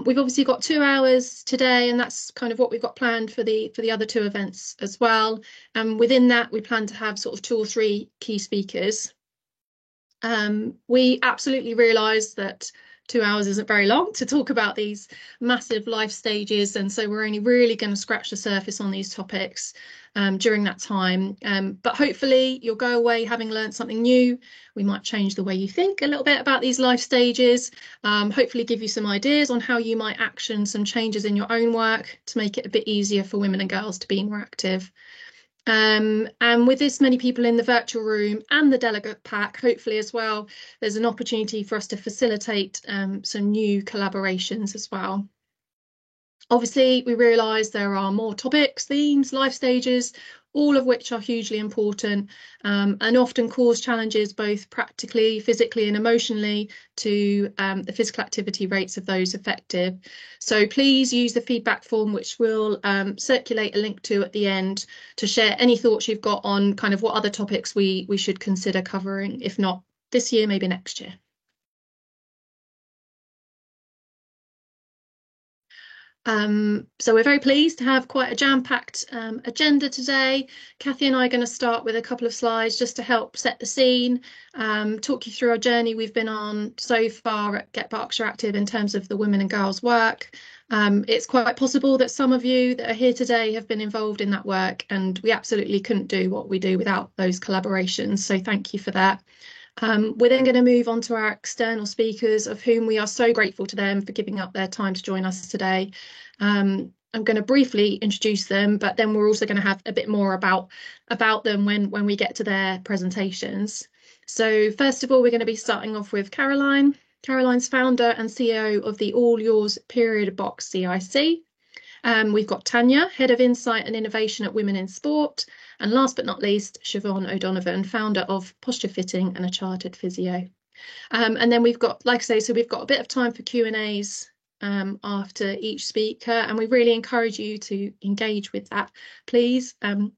We've obviously got 2 hours today, and that's kind of what we've got planned for the other two events as well. And within that, we plan to have sort of 2 or 3 key speakers. We absolutely realise that 2 hours isn't very long to talk about these massive life stages, and so we're only really going to scratch the surface on these topics during that time. But hopefully you'll go away having learned something new. We might change the way you think a little bit about these life stages, hopefully give you some ideas on how you might action some changes in your own work to make it a bit easier for women and girls to be more active. And with this many people in the virtual room and the delegate pack, hopefully as well, there's an opportunity for us to facilitate some new collaborations as well. Obviously, we realise there are more topics, themes, life stages, all of which are hugely important and often cause challenges both practically, physically and emotionally to the physical activity rates of those affected. So please use the feedback form, which we'll circulate a link to at the end, to share any thoughts you've got on kind of what other topics we should consider covering, if not this year, maybe next year. So we're very pleased to have quite a jam-packed agenda today. Kathy and I are going to start with a couple of slides just to help set the scene, talk you through our journey we've been on so far at Get Berkshire Active in terms of the women and girls work. It's quite possible that some of you that are here today have been involved in that work, and we absolutely couldn't do what we do without those collaborations. So thank you for that. We're then going to move on to our external speakers, of whom we are so grateful to them for giving up their time to join us today. I'm going to briefly introduce them, but then we're also going to have a bit more about them when we get to their presentations. So first of all, we're going to be starting off with Caroline. Caroline's founder and CEO of the All Yours Period Box CIC. We've got Tanya, Head of Insight and Innovation at Women in Sport. And last but not least, Siobhan O'Donovan, founder of Posture Fitting and a chartered physio. And then we've got, like I say, so we've got a bit of time for Q&As after each speaker, and we really encourage you to engage with that, please. All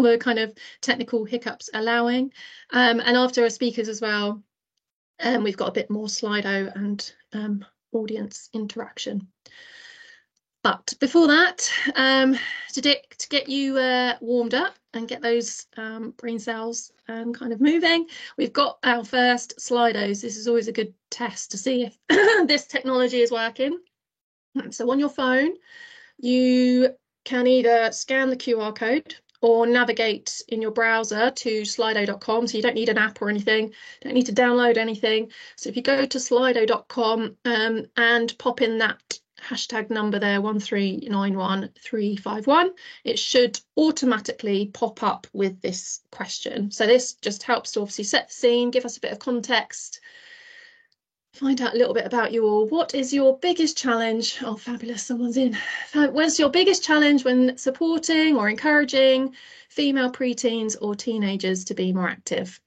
the kind of technical hiccups allowing. And after our speakers as well, we've got a bit more Slido and audience interaction. But before that, to get you warmed up and get those brain cells kind of moving, we've got our first Slidos. This is always a good test to see if this technology is working. So on your phone, you can either scan the QR code or navigate in your browser to slido.com. So you don't need an app or anything, don't need to download anything. So if you go to slido.com and pop in that hashtag number there, 1391351, it should automatically pop up with this question. So this just helps to obviously set the scene, give us a bit of context, find out a little bit about you all. What is your biggest challenge? Oh, fabulous, someone's in. What's your biggest challenge when supporting or encouraging female preteens or teenagers to be more active?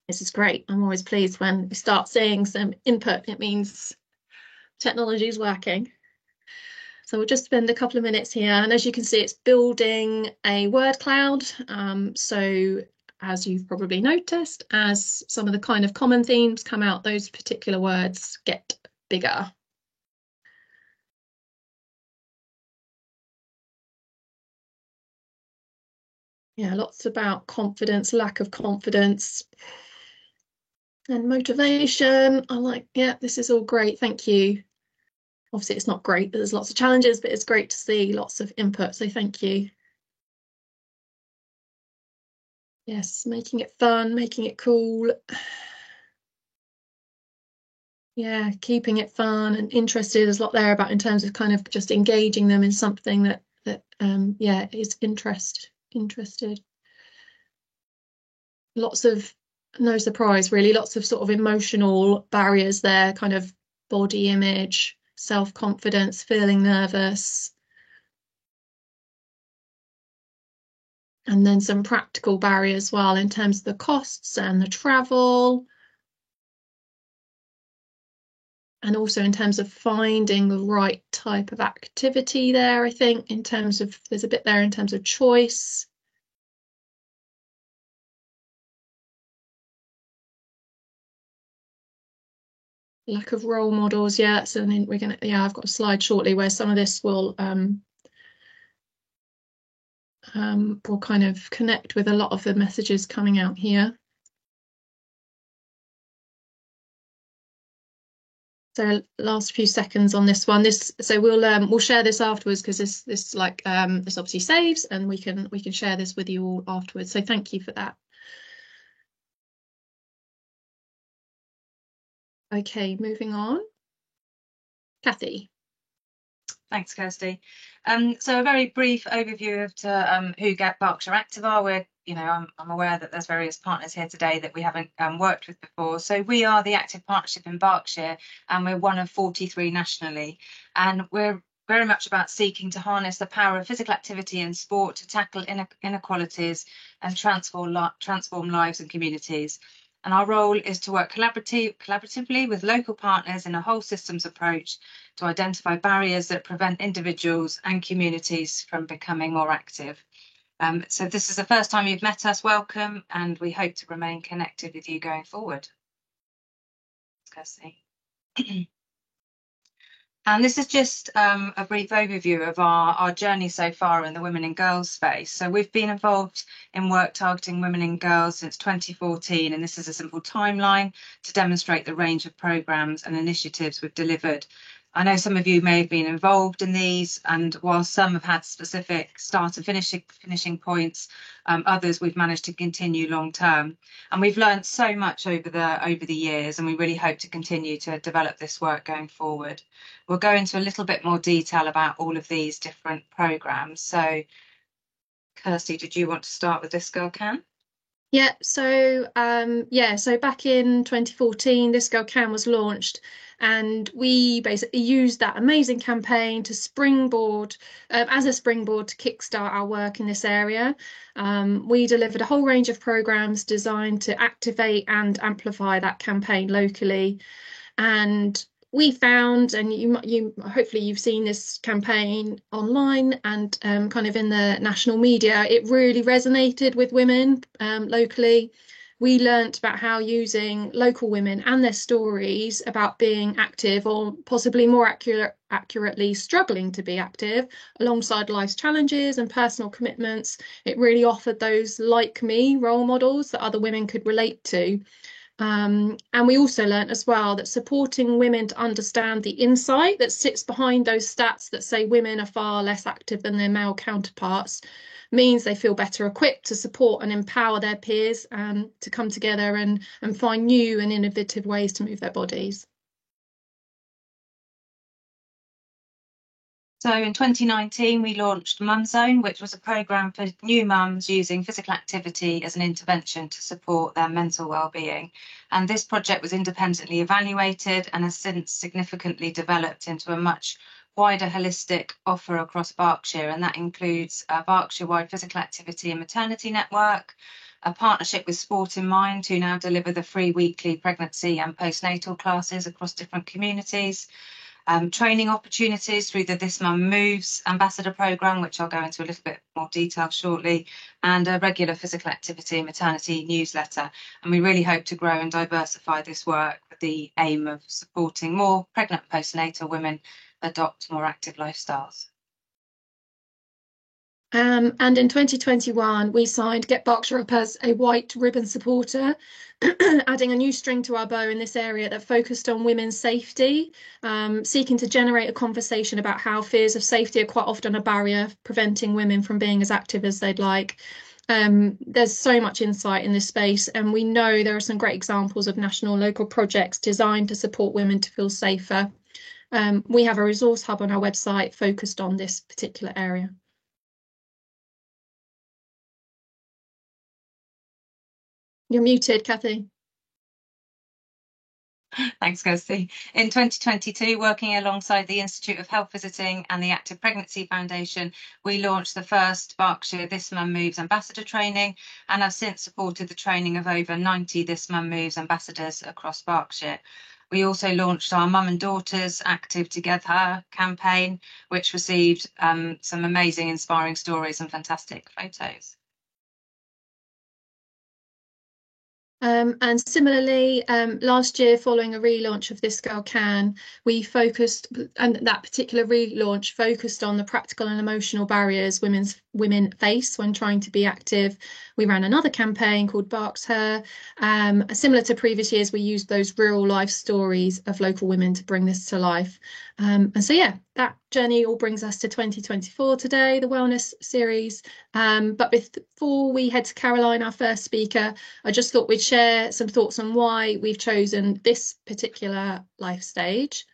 This is great. I'm always pleased when we start seeing some input. It means technology is working. So we'll just spend a couple of minutes here. And as you can see, it's building a word cloud. So as you've probably noticed, as some of the kind of common themes come out, those particular words get bigger. Yeah, lots about confidence, lack of confidence, and motivation. I like, yeah, this is all great. Thank you. Obviously, it's not great. There's lots of challenges, but it's great to see lots of input. So thank you. Yes, making it fun, making it cool. Yeah, keeping it fun and interested. There's a lot there about in terms of kind of just engaging them in something that yeah, is interested. Lots of, no surprise really, lots of sort of emotional barriers there, kind of body image, self-confidence, feeling nervous. And then some practical barriers as well in terms of the costs and the travel. And also in terms of finding the right type of activity there, I think, in terms of, there's a bit there in terms of choice. lack of role models yet. So then we're gonna, yeah, I've got a slide shortly where some of this will kind of connect with a lot of the messages coming out here. So last few seconds on this one. So we'll share this afterwards because this obviously saves, and we can share this with you all afterwards. So thank you for that. Okay, moving on. Kathy. Thanks, Kirsty. So a very brief overview of who Get Berkshire Active are. I'm aware that there's various partners here today that we haven't worked with before. So we are the active partnership in Berkshire, and we're one of 43 nationally. And we're very much about seeking to harness the power of physical activity and sport to tackle inequalities and transform lives and communities. And our role is to work collaboratively with local partners in a whole systems approach to identify barriers that prevent individuals and communities from becoming more active. So this is the first time you've met us, welcome, and we hope to remain connected with you going forward. Kirsty. And this is just a brief overview of our journey so far in the women and girls space. So we've been involved in work targeting women and girls since 2014, and this is a simple timeline to demonstrate the range of programmes and initiatives we've delivered. I know some of you may have been involved in these, and while some have had specific start and finishing points, others we've managed to continue long term. And we've learned so much over the years, and we really hope to continue to develop this work going forward. We'll go into a little bit more detail about all of these different programmes. So, Kirsty, did you want to start with This Girl Can? Yeah, so so back in 2014, This Girl Can was launched, and we basically used that amazing campaign to springboard as a springboard to kickstart our work in this area. We delivered a whole range of programs designed to activate and amplify that campaign locally, and we found, and you hopefully you've seen this campaign online and kind of in the national media, it really resonated with women locally. We learnt about how using local women and their stories about being active, or possibly more accurately struggling to be active alongside life's challenges and personal commitments, it really offered those like me role models that other women could relate to. And we also learnt as well that supporting women to understand the insight that sits behind those stats that say women are far less active than their male counterparts means they feel better equipped to support and empower their peers to come together and find new and innovative ways to move their bodies. So in 2019, we launched Mum Zone, which was a programme for new mums using physical activity as an intervention to support their mental well-being. And this project was independently evaluated and has since significantly developed into a much wider holistic offer across Berkshire. And that includes a Berkshire-wide physical activity and maternity network, a partnership with Sport in Mind, who now deliver the free weekly pregnancy and postnatal classes across different communities, training opportunities through the This Mum Moves ambassador programme, which I'll go into a little bit more detail shortly, and a regular physical activity and maternity newsletter. And we really hope to grow and diversify this work with the aim of supporting more pregnant postnatal women adopt more active lifestyles. And in 2021, we signed Get Berkshire Up as a white ribbon supporter, adding a new string to our bow in this area that focused on women's safety, seeking to generate a conversation about how fears of safety are quite often a barrier preventing women from being as active as they'd like. There's so much insight in this space, and we know there are some great examples of national and local projects designed to support women to feel safer. We have a resource hub on our website focused on this particular area. You're muted, Kathy. Thanks, Kirsty. In 2022, working alongside the Institute of Health Visiting and the Active Pregnancy Foundation, we launched the first Berkshire This Mum Moves ambassador training, and have since supported the training of over 90 This Mum Moves ambassadors across Berkshire. We also launched our Mum and Daughters Active Together campaign, which received some amazing, inspiring stories and fantastic photos. And similarly, last year, following a relaunch of This Girl Can, we focused, and that particular relaunch focused on the practical and emotional barriers women face when trying to be active. We ran another campaign called Barks Her. Similar to previous years, we used those real life stories of local women to bring this to life. And so, yeah, that journey all brings us to 2024 today, the wellness series. But before we head to Caroline, our first speaker, I just thought we'd share some thoughts on why we've chosen this particular life stage.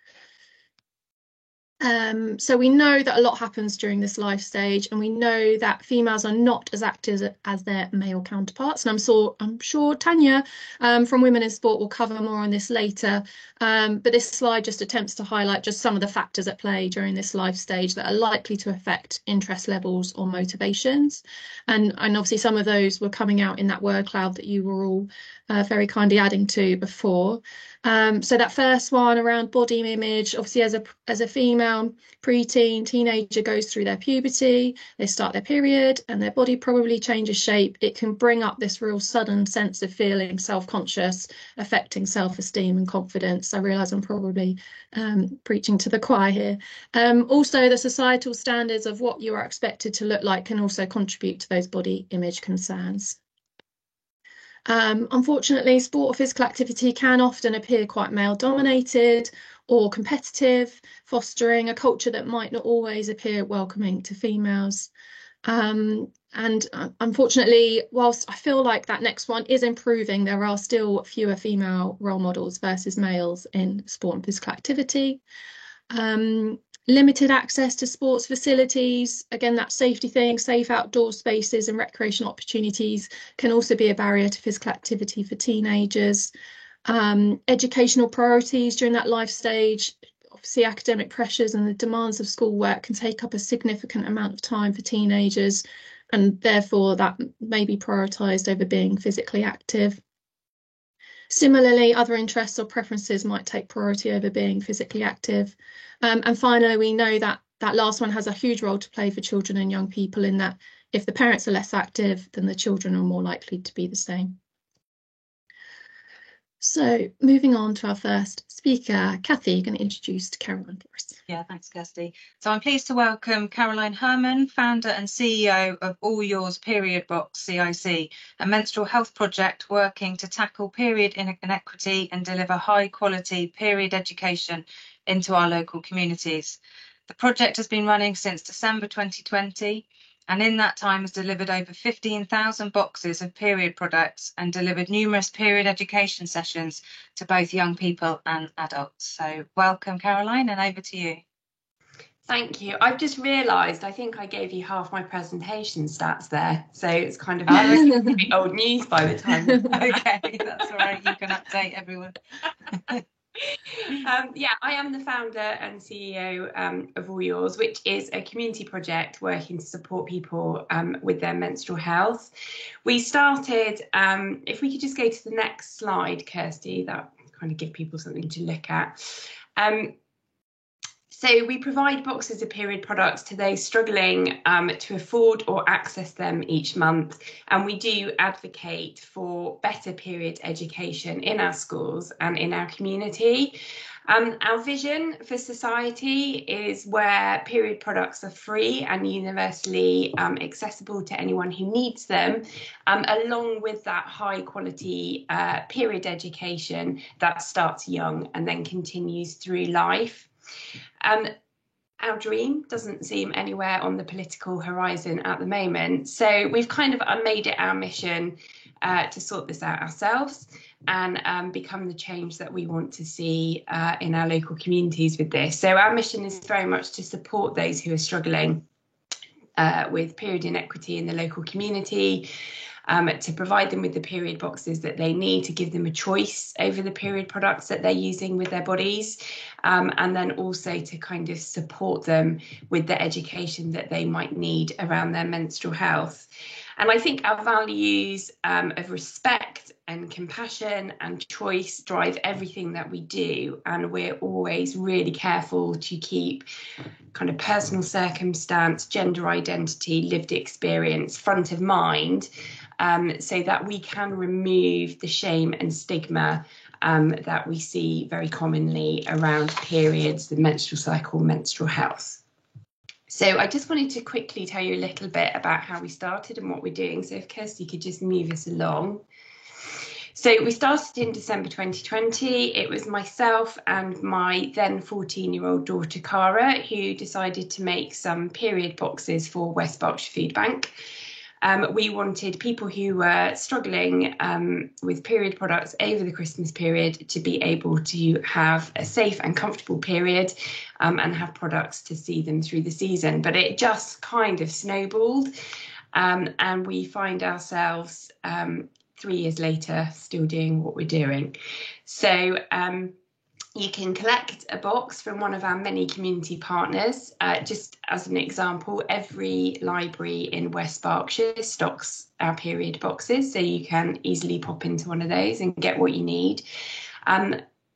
So we know that a lot happens during this life stage, and we know that females are not as active as their male counterparts. And I'm sure Tanya from Women in Sport will cover more on this later. But this slide just attempts to highlight just some of the factors at play during this life stage that are likely to affect interest levels or motivations. And obviously some of those were coming out in that word cloud that you were all very kindly adding to before. So that first one around body image, obviously as a female preteen teenager goes through their puberty, they start their period and their body probably changes shape. It can bring up this real sudden sense of feeling self-conscious, affecting self-esteem and confidence. I realise I'm probably preaching to the choir here. Also, the societal standards of what you are expected to look like can also contribute to those body image concerns. Unfortunately, sport or physical activity can often appear quite male-dominated or competitive, fostering a culture that might not always appear welcoming to females. And unfortunately, whilst I feel like that next one is improving, there are still fewer female role models versus males in sport and physical activity. Limited access to sports facilities, again, that safety thing, safe outdoor spaces and recreational opportunities can also be a barrier to physical activity for teenagers. Educational priorities during that life stage, obviously academic pressures and the demands of schoolwork can take up a significant amount of time for teenagers, and therefore that may be prioritised over being physically active. Similarly, other interests or preferences might take priority over being physically active. And finally, we know that that last one has a huge role to play for children and young people, in that if the parents are less active, then the children are more likely to be the same. So moving on to our first speaker, Kathy, you're going to introduce Caroline for us. Yeah, thanks, Kirsty. So I'm pleased to welcome Caroline Herman, founder and CEO of All Yours Period Box CIC, a menstrual health project working to tackle period inequity and deliver high quality period education into our local communities. The project has been running since December 2020, and in that time has delivered over 15,000 boxes of period products and delivered numerous period education sessions to both young people and adults. So welcome, Caroline, and over to you. Thank you. I've just realised I think I gave you half my presentation stats there, so it's kind of old news by the time. Okay, that's all right. You can update everyone. Yeah, I am the founder and CEO of All Yours, which is a community project working to support people with their menstrual health. We started, if we could just go to the next slide, Kirsty, that kind of give people something to look at. So we provide boxes of period products to those struggling to afford or access them each month. And we do advocate for better period education in our schools and in our community. Our vision for society is where period products are free and universally accessible to anyone who needs them, along with that high quality period education that starts young and then continues through life. Our dream doesn't seem anywhere on the political horizon at the moment, so we've kind of made it our mission to sort this out ourselves and become the change that we want to see in our local communities with this. So our mission is very much to support those who are struggling with period inequity in the local community, to provide them with the period boxes that they need, to give them a choice over the period products that they're using with their bodies, and then also to kind of support them with the education that they might need around their menstrual health. And I think our values of respect and compassion and choice drive everything that we do, and we're always really careful to keep kind of personal circumstance, gender identity, lived experience front of mind, so that we can remove the shame and stigma that we see very commonly around periods, the menstrual cycle, menstrual health. So I just wanted to quickly tell you a little bit about how we started and what we're doing. So if Kirsty could just move us along. So we started in December 2020. It was myself and my then 14-year-old daughter, Cara, who decided to make some period boxes for West Berkshire Food Bank. We wanted people who were struggling with period products over the Christmas period to be able to have a safe and comfortable period and have products to see them through the season. But it just kind of snowballed, and we find ourselves 3 years later still doing what we're doing. So you can collect a box from one of our many community partners. Just as an example, every library in West Berkshire stocks our period boxes, so you can easily pop into one of those and get what you need.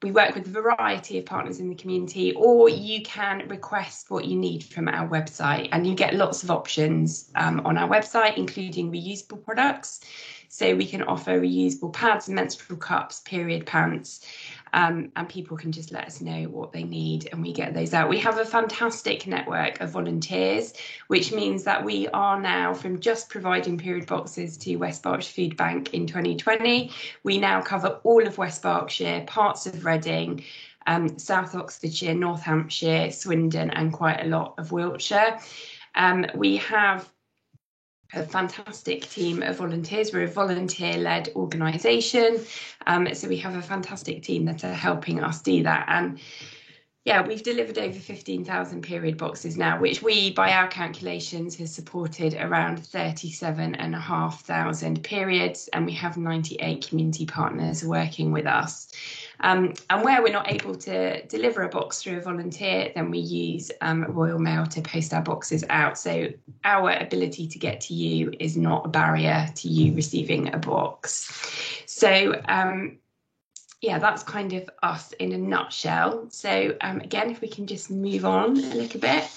We work with a variety of partners in the community, or you can request what you need from our website, and you get lots of options on our website, including reusable products. So we can offer reusable pads, menstrual cups, period pants, and people can just let us know what they need and we get those out. We have a fantastic network of volunteers, which means that we are now, from just providing period boxes to West Berkshire Food Bank in 2020, we now cover all of West Berkshire, parts of Reading, South Oxfordshire, North Hampshire, Swindon, and quite a lot of Wiltshire. We have a fantastic team of volunteers. We're a volunteer-led organisation, so we have a fantastic team that are helping us do that. And yeah, we've delivered over 15,000 period boxes now, which we, by our calculations, has supported around 37,500 periods, and we have 98 community partners working with us. And where we're not able to deliver a box through a volunteer, then we use Royal Mail to post our boxes out. So our ability to get to you is not a barrier to you receiving a box. So yeah, that's kind of us in a nutshell. So again, if we can just move on a little bit.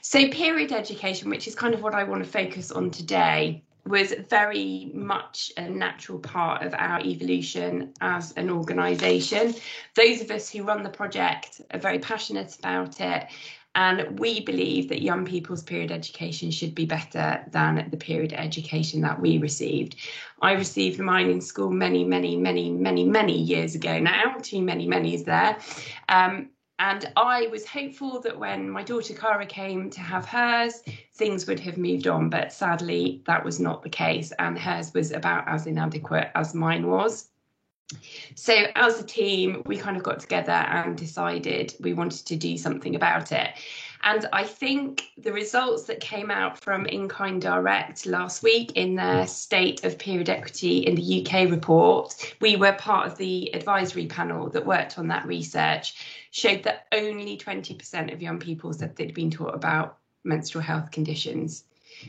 So period education, which is kind of what I want to focus on today, was very much a natural part of our evolution as an organisation. Those of us who run the project are very passionate about it, and we believe that young people's period education should be better than the period education that we received. I received mine in school many years ago now. Too many is there. And I was hopeful that when my daughter Cara came to have hers, things would have moved on, but sadly that was not the case, and hers was about as inadequate as mine was. So as a team, we kind of got together and decided we wanted to do something about it. And I think the results that came out from In-Kind Direct last week in their State of Period Equity in the UK report, we were part of the advisory panel that worked on that research, showed that only 20% of young people said they'd been taught about menstrual health conditions,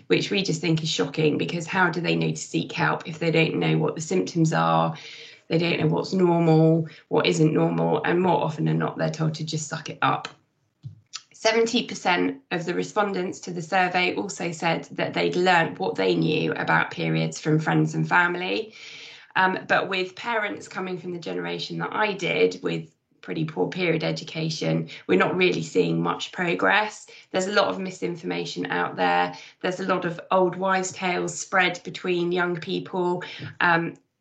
which we just think is shocking, because how do they know to seek help if they don't know what the symptoms are? They don't know what's normal, what isn't normal, and more often than not, they're told to just suck it up. 70% of the respondents to the survey also said that they'd learnt what they knew about periods from friends and family. But with parents coming from the generation that I did, with pretty poor period education, we're not really seeing much progress. There's a lot of misinformation out there. There's a lot of old wives' tales spread between young people.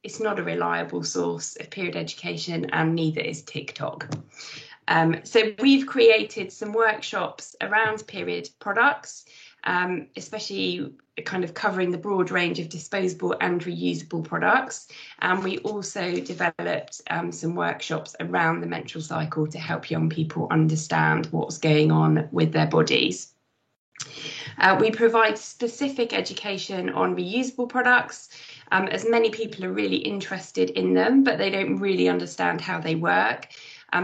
It's not a reliable source of period education, and neither is TikTok. So we've created some workshops around period products, especially kind of covering the broad range of disposable and reusable products. And we also developed some workshops around the menstrual cycle to help young people understand what's going on with their bodies. We provide specific education on reusable products, as many people are really interested in them, but they don't really understand how they work.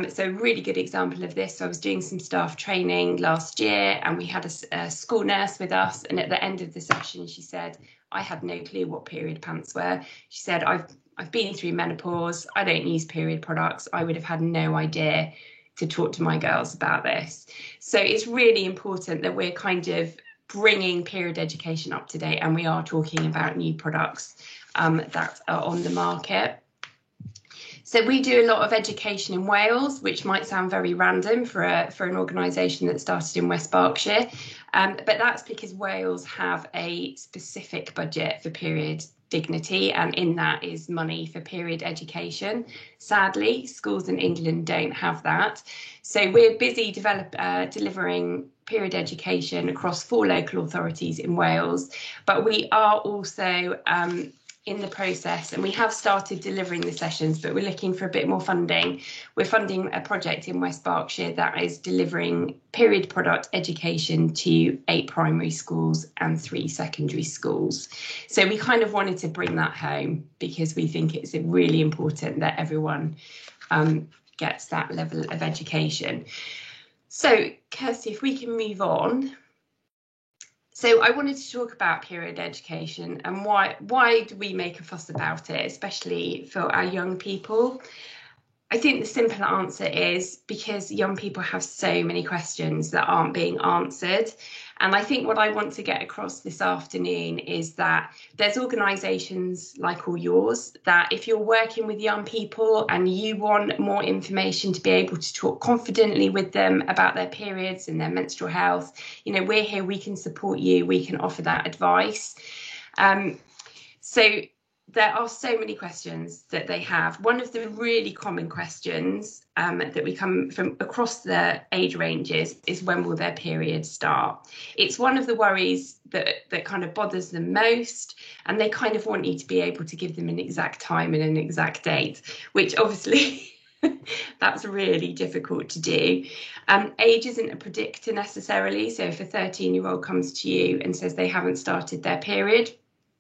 So a really good example of this, so I was doing some staff training last year, and we had a school nurse with us, and at the end of the session she said, I had no clue what period pants were. She said, I've been through menopause, I don't use period products, I would have had no idea to talk to my girls about this. So it's really important that we're kind of bringing period education up to date, and we are talking about new products that are on the market. So we do a lot of education in Wales, which might sound very random for an organisation that started in West Berkshire, but that's because Wales have a specific budget for period dignity, and in that is money for period education. Sadly, schools in England don't have that. So we're busy delivering period education across 4 local authorities in Wales, but we are also in the process, and we have started delivering the sessions, but we're looking for a bit more funding. We're funding a project in West Berkshire that is delivering period product education to 8 primary schools and 3 secondary schools. So we kind of wanted to bring that home because we think it's really important that everyone gets that level of education. So Kirsty, if we can move on. So I wanted to talk about period education and why do we make a fuss about it, especially for our young people? I think the simple answer is because young people have so many questions that aren't being answered. And I think what I want to get across this afternoon is that there's organisations like all yours that if you're working with young people and you want more information to be able to talk confidently with them about their periods and their menstrual health, you know, we're here, we can support you, we can offer that advice. So there are so many questions that they have. One of the really common questions that we come from across the age ranges is when will their period start? It's one of the worries that kind of bothers them most, and they kind of want you to be able to give them an exact time and an exact date, which obviously that's really difficult to do. Age isn't a predictor necessarily, so if a 13-year-old comes to you and says they haven't started their period,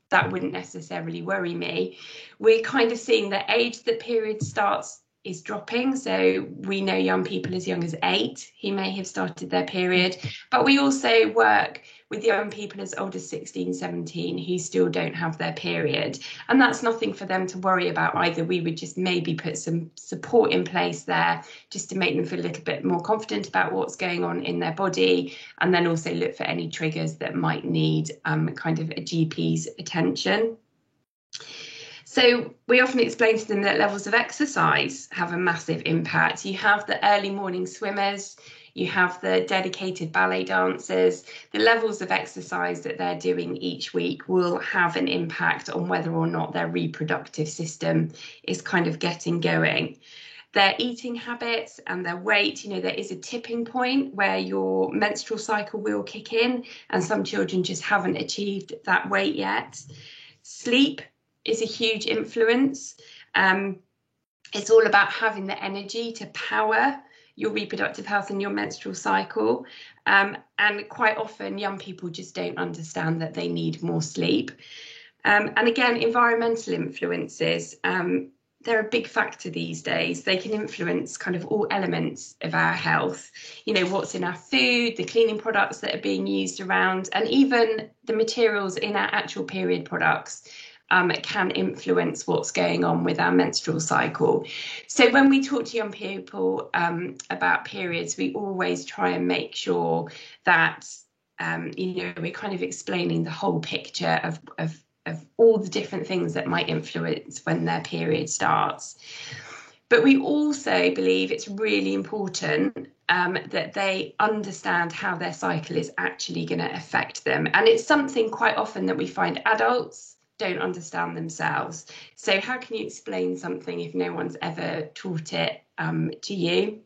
that wouldn't necessarily worry me. We're kind of seeing the age that period starts is dropping. So we know young people as young as 8 who may have started their period, but we also work with young people as old as 16, 17 who still don't have their period. And that's nothing for them to worry about either. We would just maybe put some support in place there just to make them feel a little bit more confident about what's going on in their body, and then also look for any triggers that might need kind of a GP's attention. So we often explain to them that levels of exercise have a massive impact. You have the early morning swimmers, you have the dedicated ballet dancers. The levels of exercise that they're doing each week will have an impact on whether or not their reproductive system is kind of getting going. Their eating habits and their weight, you know, there is a tipping point where your menstrual cycle will kick in, and some children just haven't achieved that weight yet. Sleep is a huge influence. It's all about having the energy to power your reproductive health and your menstrual cycle. And quite often young people just don't understand that they need more sleep. And again, environmental influences, they're a big factor these days. They can influence kind of all elements of our health. You know, what's in our food, the cleaning products that are being used around, and even the materials in our actual period products can influence what's going on with our menstrual cycle. So when we talk to young people about periods, we always try and make sure that you know, we're kind of explaining the whole picture of all the different things that might influence when their period starts. But we also believe it's really important that they understand how their cycle is actually going to affect them. And it's something quite often that we find adults don't understand themselves. So how can you explain something if no one's ever taught it to you?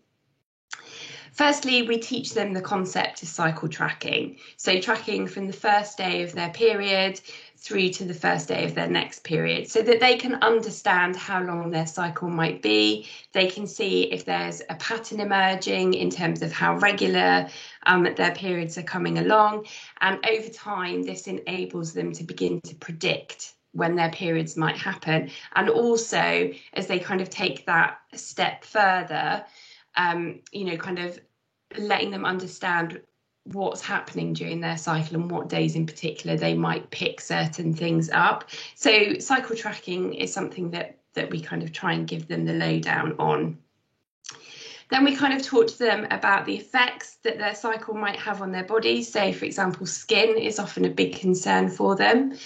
Firstly, we teach them the concept of cycle tracking. So tracking from the first day of their period through to the first day of their next period, so that they can understand how long their cycle might be. They can see if there's a pattern emerging in terms of how regular their periods are coming along. And over time, this enables them to begin to predict when their periods might happen. And also, as they kind of take that a step further, you know, kind of letting them understand what's happening during their cycle and what days in particular they might pick certain things up. So cycle tracking is something that we kind of try and give them the lowdown on. Then we kind of talk to them about the effects that their cycle might have on their body. So, for example, skin is often a big concern for them.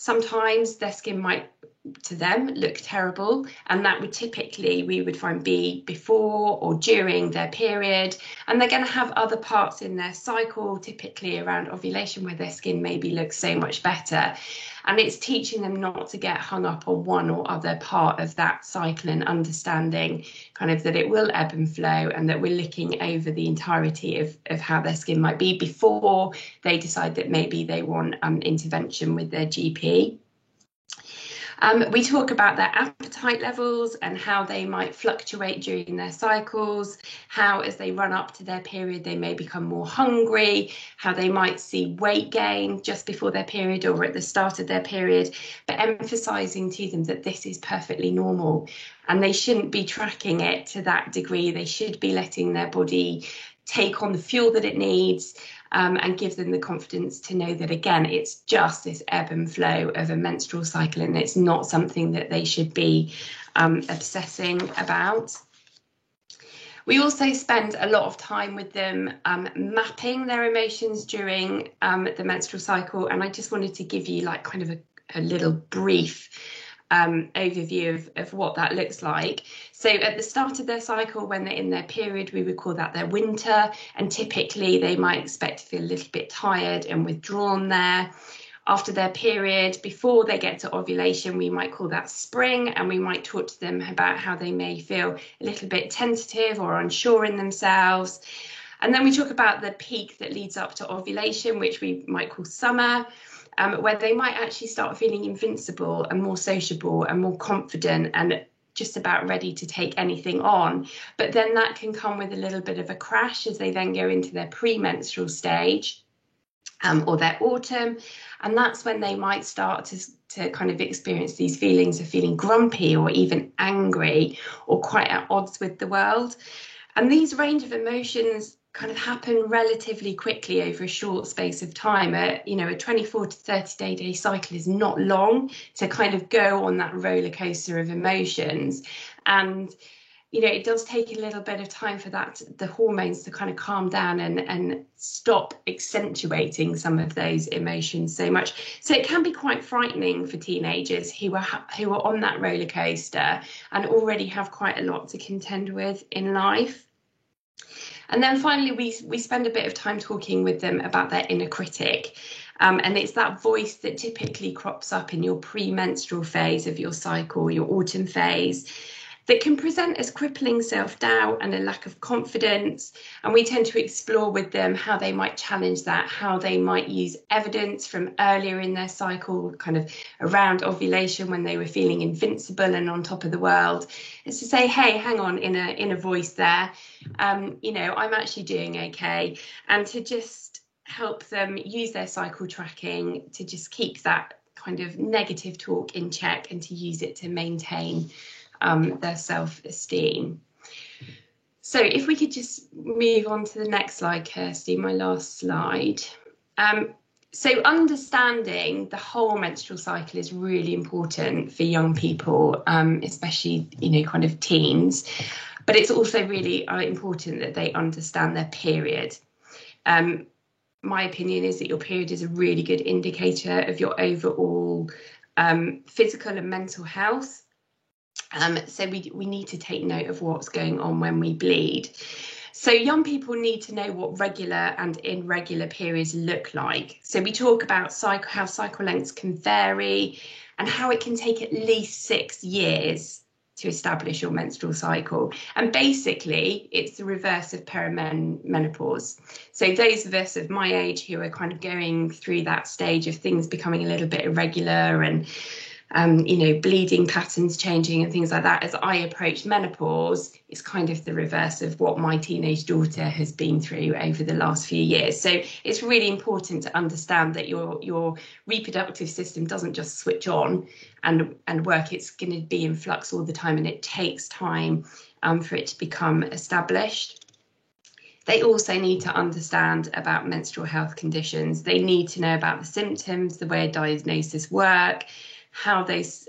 Sometimes their skin might, to them, look terrible, and that would typically, we would find, be before or during their period. And they're going to have other parts in their cycle, typically around ovulation, where their skin maybe looks so much better. And it's teaching them not to get hung up on one or other part of that cycle, and understanding kind of that it will ebb and flow, and that we're looking over the entirety of how their skin might be before they decide that maybe they want intervention with their GP. We talk about their appetite levels and how they might fluctuate during their cycles, how as they run up to their period they may become more hungry, how they might see weight gain just before their period or at the start of their period, but emphasising to them that this is perfectly normal and they shouldn't be tracking it to that degree. They should be letting their body take on the fuel that it needs, and give them the confidence to know that, again, it's just this ebb and flow of a menstrual cycle, and it's not something that they should be obsessing about. We also spend a lot of time with them mapping their emotions during the menstrual cycle, and I just wanted to give you like kind of a little brief overview of what that looks like. So at the start of their cycle, when they're in their period, we would call that their winter, and typically they might expect to feel a little bit tired and withdrawn there. After their period, before they get to ovulation, we might call that spring, and we might talk to them about how they may feel a little bit tentative or unsure in themselves. And then we talk about the peak that leads up to ovulation, which we might call summer, where they might actually start feeling invincible and more sociable and more confident and just about ready to take anything on. But then that can come with a little bit of a crash as they then go into their premenstrual stage, or their autumn. And that's when they might start to kind of experience these feelings of feeling grumpy or even angry or quite at odds with the world. And these range of emotions kind of happen relatively quickly over a short space of time. A 24 to 30 day cycle is not long to kind of go on that roller coaster of emotions. And it does take a little bit of time for the hormones to kind of calm down and stop accentuating some of those emotions so much. So it can be quite frightening for teenagers who are on that roller coaster and already have quite a lot to contend with in life. And then finally, we spend a bit of time talking with them about their inner critic. And it's that voice that typically crops up in your premenstrual phase of your cycle, your autumn phase, that can present as crippling self-doubt and a lack of confidence. And we tend to explore with them how they might challenge that, how they might use evidence from earlier in their cycle, kind of around ovulation when they were feeling invincible and on top of the world. It's to say, hey, hang on, in a voice there, I'm actually doing okay. And to just help them use their cycle tracking to just keep that kind of negative talk in check and to use it to maintain their self-esteem. So if we could just move on to the next slide, Kirsty, my last slide. So understanding the whole menstrual cycle is really important for young people, especially, kind of teens, but it's also really important that they understand their period. My opinion is that your period is a really good indicator of your overall physical and mental health. So we need to take note of what's going on when we bleed. So young people need to know what regular and irregular periods look like. So we talk about how cycle lengths can vary and how it can take at least 6 years to establish your menstrual cycle. And basically, it's the reverse of perimenopause. So those of us of my age who are kind of going through that stage of things becoming a little bit irregular and bleeding patterns changing and things like that, as I approach menopause, is kind of the reverse of what my teenage daughter has been through over the last few years. So it's really important to understand that your reproductive system doesn't just switch on and work. It's going to be in flux all the time, and it takes time for it to become established. They also need to understand about menstrual health conditions. They need to know about the symptoms, the way diagnosis work, how those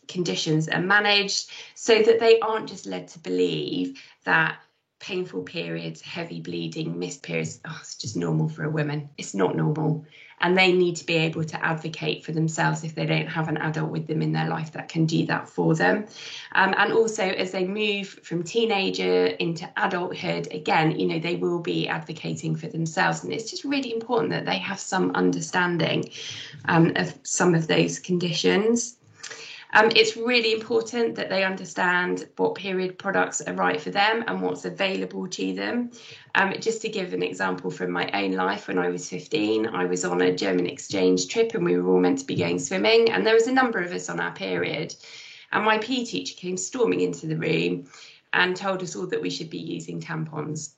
conditions are managed, so that they aren't just led to believe that painful periods, heavy bleeding, missed periods, it's just normal for a woman. It's not normal. And they need to be able to advocate for themselves if they don't have an adult with them in their life that can do that for them. And also, as they move from teenager into adulthood, again, you know, they will be advocating for themselves. And it's just really important that they have some understanding of some of those conditions. It's really important that they understand what period products are right for them and what's available to them. Just to give an example from my own life, when I was 15, I was on a German exchange trip and we were all meant to be going swimming, and there was a number of us on our period. And my PE teacher came storming into the room and told us all that we should be using tampons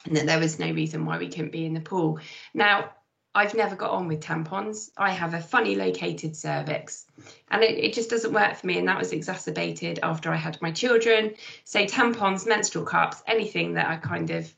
and that there was no reason why we couldn't be in the pool. Now, I've never got on with tampons. I have a funny located cervix and it just doesn't work for me. And that was exacerbated after I had my children. So tampons, menstrual cups, anything that I kind of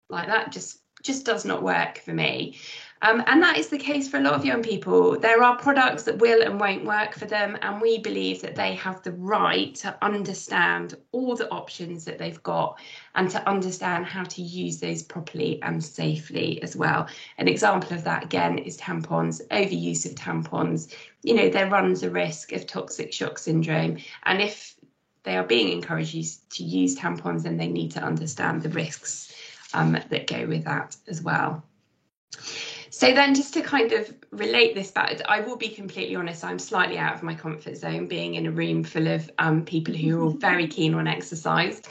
like that just does not work for me. And that is the case for a lot of young people. There are products that will and won't work for them, and we believe that they have the right to understand all the options that they've got and to understand how to use those properly and safely as well. An example of that, again, is tampons. Overuse of tampons, you know, there runs a risk of toxic shock syndrome, and if they are being encouraged to use tampons, then they need to understand the risks that go with that as well. So then, just to kind of relate this back, I will be completely honest, I'm slightly out of my comfort zone being in a room full of people who are all very keen on exercise.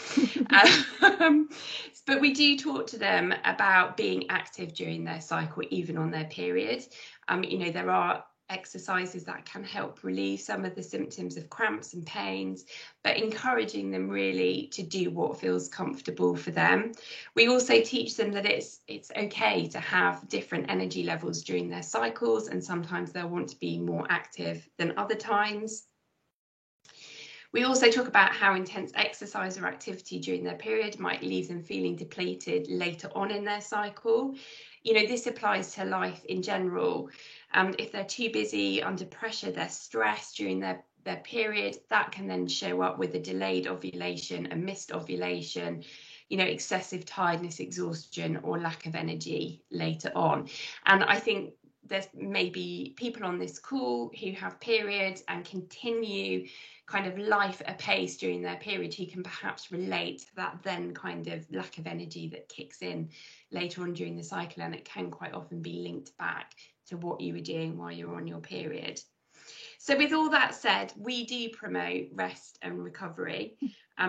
But we do talk to them about being active during their cycle, even on their period. You know, there are exercises that can help relieve some of the symptoms of cramps and pains, but encouraging them really to do what feels comfortable for them. We also teach them that it's okay to have different energy levels during their cycles, and sometimes they'll want to be more active than other times. We also talk about how intense exercise or activity during their period might leave them feeling depleted later on in their cycle. You know, this applies to life in general. If they're too busy, under pressure, they're stressed during their period, that can then show up with a delayed ovulation, a missed ovulation, you know, excessive tiredness, exhaustion, or lack of energy later on. And I think there's maybe people on this call who have periods and continue kind of life apace during their period who can perhaps relate to that then kind of lack of energy that kicks in later on during the cycle, and it can quite often be linked back to what you were doing while you're on your period. So with all that said, we do promote rest and recovery,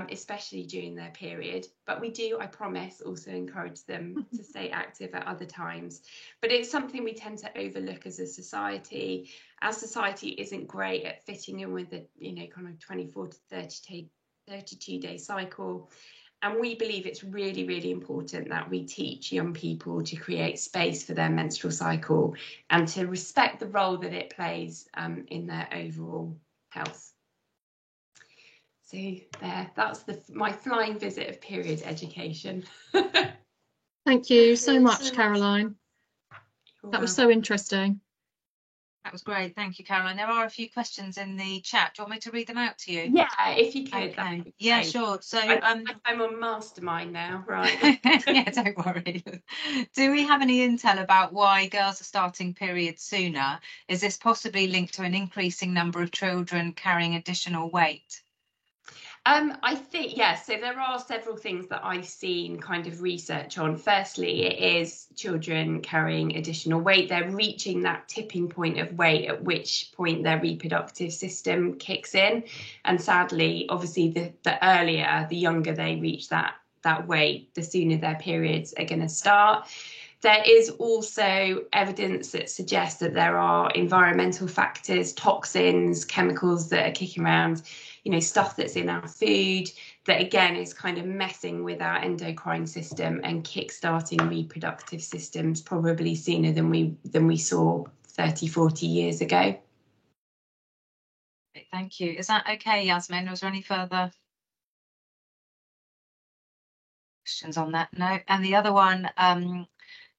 especially during their period, but we do, I promise, also encourage them to stay active at other times. But it's something we tend to overlook as a society. Our society isn't great at fitting in with the, you know, kind of 24 to 32 day cycle. And we believe it's really, really important that we teach young people to create space for their menstrual cycle and to respect the role that it plays in their overall health. So there, that's my flying visit of period education. Thank you so much, Caroline. That was so interesting. That was great. Thank you, Caroline. There are a few questions in the chat. Do you want me to read them out to you? Yeah, if you could. Okay. Yeah, sure. So I'm on mastermind now, right? Yeah, don't worry. Do we have any intel about why girls are starting periods sooner? Is this possibly linked to an increasing number of children carrying additional weight? I think, yes, so there are several things that I've seen kind of research on. Firstly, it is children carrying additional weight. They're reaching that tipping point of weight, at which point their reproductive system kicks in. And sadly, obviously, the earlier, the younger they reach that weight, the sooner their periods are going to start. There is also evidence that suggests that there are environmental factors, toxins, chemicals that are kicking around, you know, stuff that's in our food that again is kind of messing with our endocrine system and kick-starting reproductive systems probably sooner than we saw 30, 40 years ago. Thank you. Is that okay, Yasmin? Was there any further questions on that? No. And the other one,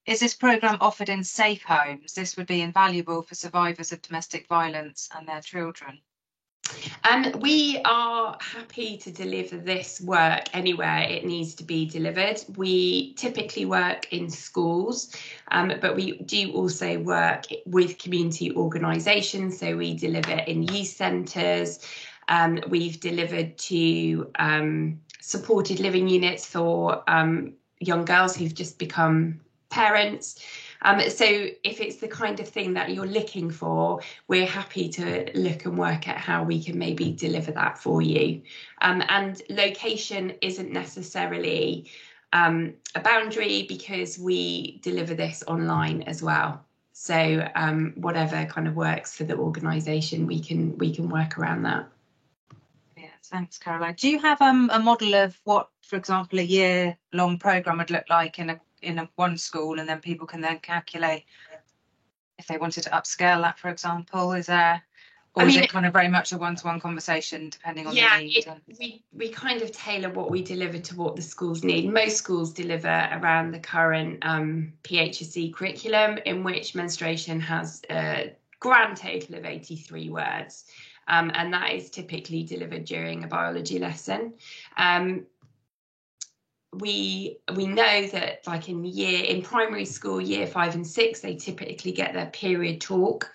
is this programme offered in safe homes? This would be invaluable for survivors of domestic violence and their children. We are happy to deliver this work anywhere it needs to be delivered. We typically work in schools, but we do also work with community organisations. So we deliver in youth centres. We've delivered to supported living units for young girls who've just become parents. So if it's the kind of thing that you're looking for, we're happy to look and work at how we can maybe deliver that for you. And location isn't necessarily a boundary, because we deliver this online as well. So whatever kind of works for the organisation, we can work around that. Yeah, thanks, Caroline. Do you have a model of what, for example, a year-long programme would look like in one school, and then people can then calculate if they wanted to upscale that, for example? Is there, or is it kind of very much a one-to-one conversation depending on the need? We kind of tailor what we deliver to what the schools need. Most schools deliver around the current PHSE curriculum, in which menstruation has a grand total of 83 words. And that is typically delivered during a biology lesson. We know that, like in primary school, year 5 and 6, they typically get their period talk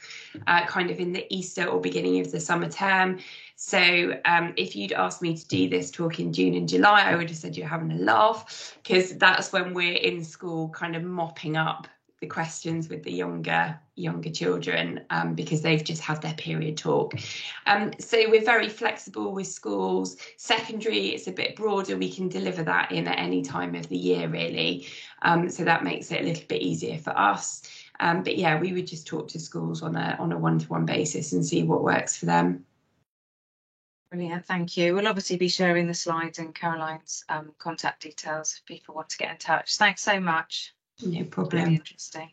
kind of in the Easter or beginning of the summer term. So if you'd asked me to do this talk in June and July, I would have said you're having a laugh, because that's when we're in school kind of mopping up the questions with the younger children, because they've just had their period talk. So we're very flexible with schools. Secondary, it's a bit broader. We can deliver that in at any time of the year, really. So that makes it a little bit easier for us. But yeah, we would just talk to schools on a one-to-one basis and see what works for them. Brilliant, thank you. We'll obviously be sharing the slides and Caroline's contact details if people want to get in touch. Thanks so much. No problem. Really interesting.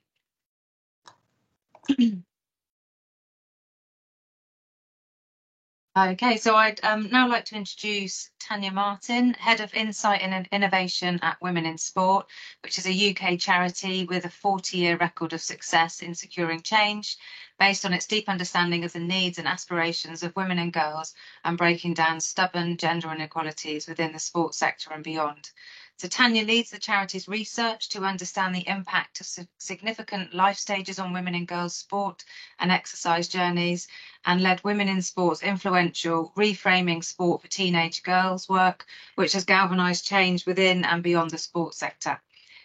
Okay, so I'd now like to introduce Tanya Martin, Head of Insight and Innovation at Women in Sport, which is a UK charity with a 40-year record of success in securing change based on its deep understanding of the needs and aspirations of women and girls, and breaking down stubborn gender inequalities within the sports sector and beyond. So Tanya leads the charity's research to understand the impact of significant life stages on women and girls' sport and exercise journeys, and led Women in Sport's influential Reframing Sport for Teenage Girls work, which has galvanised change within and beyond the sports sector.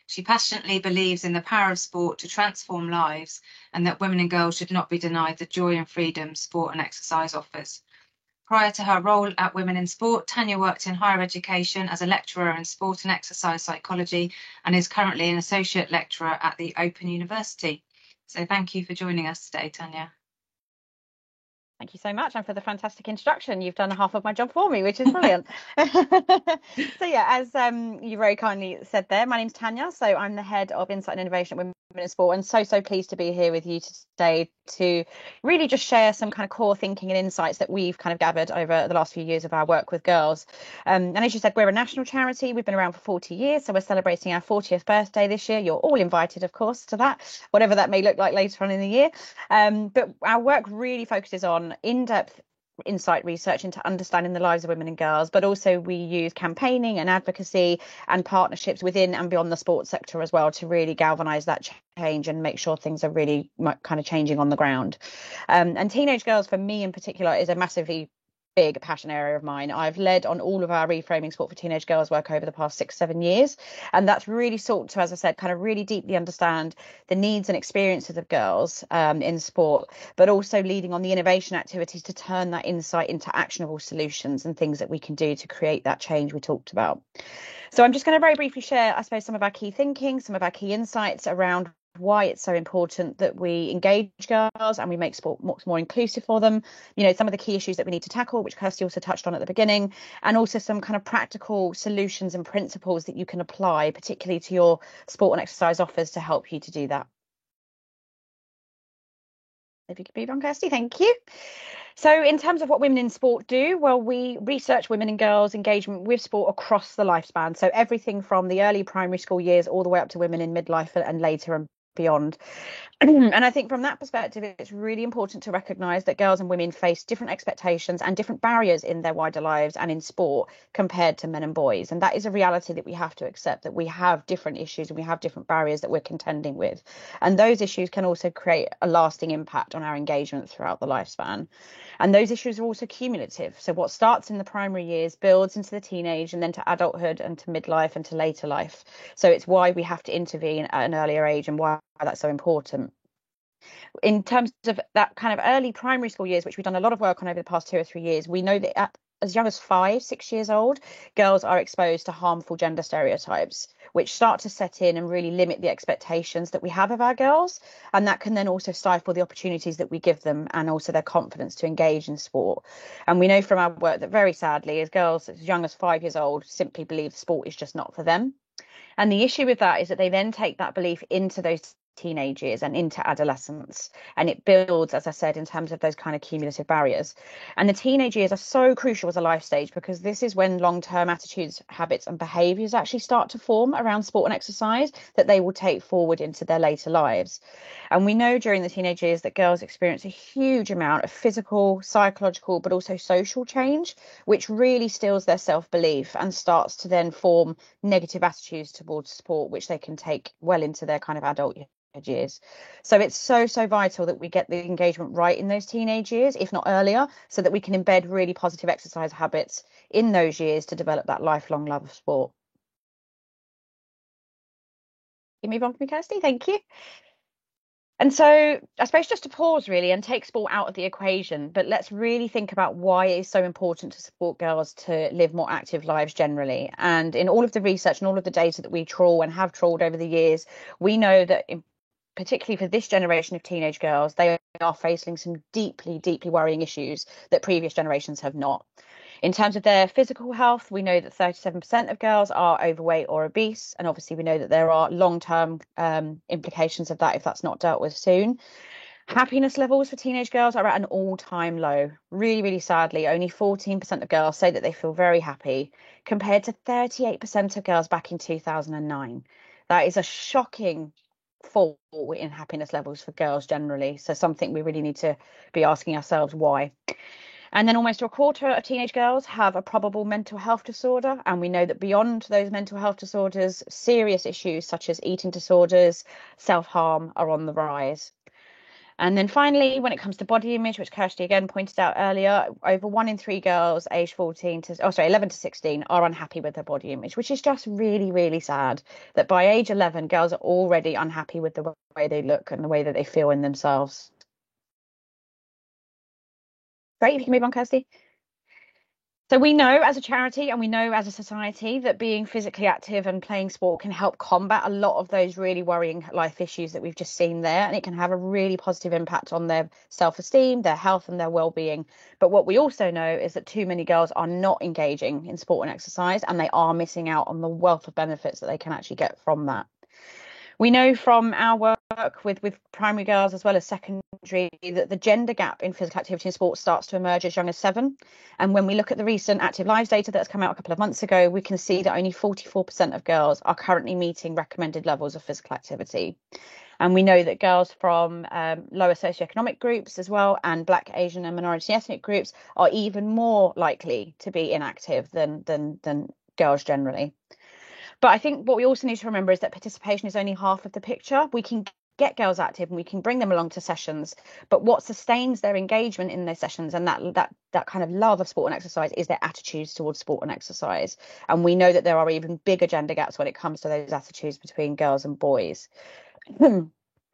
She passionately believes in the power of sport to transform lives, and that women and girls should not be denied the joy and freedom sport and exercise offers. Prior to her role at Women in Sport, Tanya worked in higher education as a lecturer in sport and exercise psychology, and is currently an associate lecturer at the Open University. So thank you for joining us today, Tanya. Thank you so much, and for the fantastic introduction. You've done half of my job for me, which is brilliant. So yeah, as you very kindly said there, my name's Tanya. So I'm the Head of Insight and Innovation at Women in Sport, and so pleased to be here with you today to really just share some kind of core thinking and insights that we've kind of gathered over the last few years of our work with girls. And as you said, we're a national charity. We've been around for 40 years, so we're celebrating our 40th birthday this year. You're all invited, of course, to that, whatever that may look like later on in the year. But our work really focuses on in-depth insight research into understanding the lives of women and girls, but also we use campaigning and advocacy and partnerships within and beyond the sports sector as well to really galvanize that change and make sure things are really kind of changing on the ground. And teenage girls, for me in particular, is a massively big passion area of mine. I've led on all of our Reframing Sport for Teenage Girls work over the past 6-7 years, and that's really sought to, as I said, kind of really deeply understand the needs and experiences of girls in sport, but also leading on the innovation activities to turn that insight into actionable solutions and things that we can do to create that change we talked about. So I'm just going to very briefly share, I suppose, some of our key thinking, some of our key insights around why it's so important that we engage girls and we make sport more inclusive for them. You know, some of the key issues that we need to tackle, which Kirsty also touched on at the beginning, and also some kind of practical solutions and principles that you can apply, particularly to your sport and exercise offers, to help you to do that. If you could move on, Kirsty, thank you. So in terms of what Women in Sport do, well, we research women and girls' engagement with sport across the lifespan. So everything from the early primary school years all the way up to women in midlife and later and beyond. And I think from that perspective, it's really important to recognise that girls and women face different expectations and different barriers in their wider lives and in sport compared to men and boys. And that is a reality that we have to accept, that we have different issues and we have different barriers that we're contending with. And those issues can also create a lasting impact on our engagement throughout the lifespan. And those issues are also cumulative. So what starts in the primary years builds into the teenage and then to adulthood and to midlife and to later life. So it's why we have to intervene at an earlier age and why that's so important. In terms of that kind of early primary school years, which we've done a lot of work on over the past 2 or 3 years, we know that as young as 5, 6 years old, girls are exposed to harmful gender stereotypes, which start to set in and really limit the expectations that we have of our girls. And that can then also stifle the opportunities that we give them and also their confidence to engage in sport. And we know from our work that very sadly, as girls as young as 5 years old simply believe sport is just not for them. And the issue with that is that they then take that belief into those teenage years and into adolescence, and it builds, as I said, in terms of those kind of cumulative barriers. And the teenage years are so crucial as a life stage because this is when long-term attitudes, habits and behaviours actually start to form around sport and exercise that they will take forward into their later lives. And we know during the teenage years that girls experience a huge amount of physical, psychological but also social change, which really steals their self-belief and starts to then form negative attitudes towards sport, which they can take well into their kind of adult years. So it's so vital that we get the engagement right in those teenage years, if not earlier, so that we can embed really positive exercise habits in those years to develop that lifelong love of sport. You move on for me, Kirsty. Thank you. And so I suppose just to pause really and take sport out of the equation, but let's really think about why it is so important to support girls to live more active lives generally. And in all of the research and all of the data that we trawl and have trawled over the years, we know that particularly for this generation of teenage girls, they are facing some deeply worrying issues that previous generations have not. In terms of their physical health, we know that 37% of girls are overweight or obese. And obviously, we know that there are long-term implications of that if that's not dealt with soon. Happiness levels for teenage girls are at an all-time low. Really sadly, only 14% of girls say that they feel very happy, compared to 38% of girls back in 2009. That is a shocking fall in happiness levels for girls generally. So something we really need to be asking ourselves why. And then almost a quarter of teenage girls have a probable mental health disorder. And we know that beyond those mental health disorders, serious issues such as eating disorders, self-harm are on the rise. And then finally, when it comes to body image, which Kirsty again pointed out earlier, over 1 in 3 girls aged 11 to 16 are unhappy with their body image, which is just really sad that by age 11, girls are already unhappy with the way they look and the way that they feel in themselves. Great, if you can move on, Kirsty. So we know as a charity and we know as a society that being physically active and playing sport can help combat a lot of those really worrying life issues that we've just seen there. And it can have a really positive impact on their self-esteem, their health and their well-being. But what we also know is that too many girls are not engaging in sport and exercise, and they are missing out on the wealth of benefits that they can actually get from that. We know from our work with primary girls as well as secondary that the gender gap in physical activity and sport starts to emerge as young as 7. And when we look at the recent Active Lives data that's come out a couple of months ago, we can see that only 44% of girls are currently meeting recommended levels of physical activity. And we know that girls from lower socioeconomic groups as well and Black, Asian and minority ethnic groups are even more likely to be inactive than girls generally. But I think what we also need to remember is that participation is only half of the picture. We can get girls active and we can bring them along to sessions, but what sustains their engagement in those sessions and that kind of love of sport and exercise is their attitudes towards sport and exercise. And we know that there are even bigger gender gaps when it comes to those attitudes between girls and boys.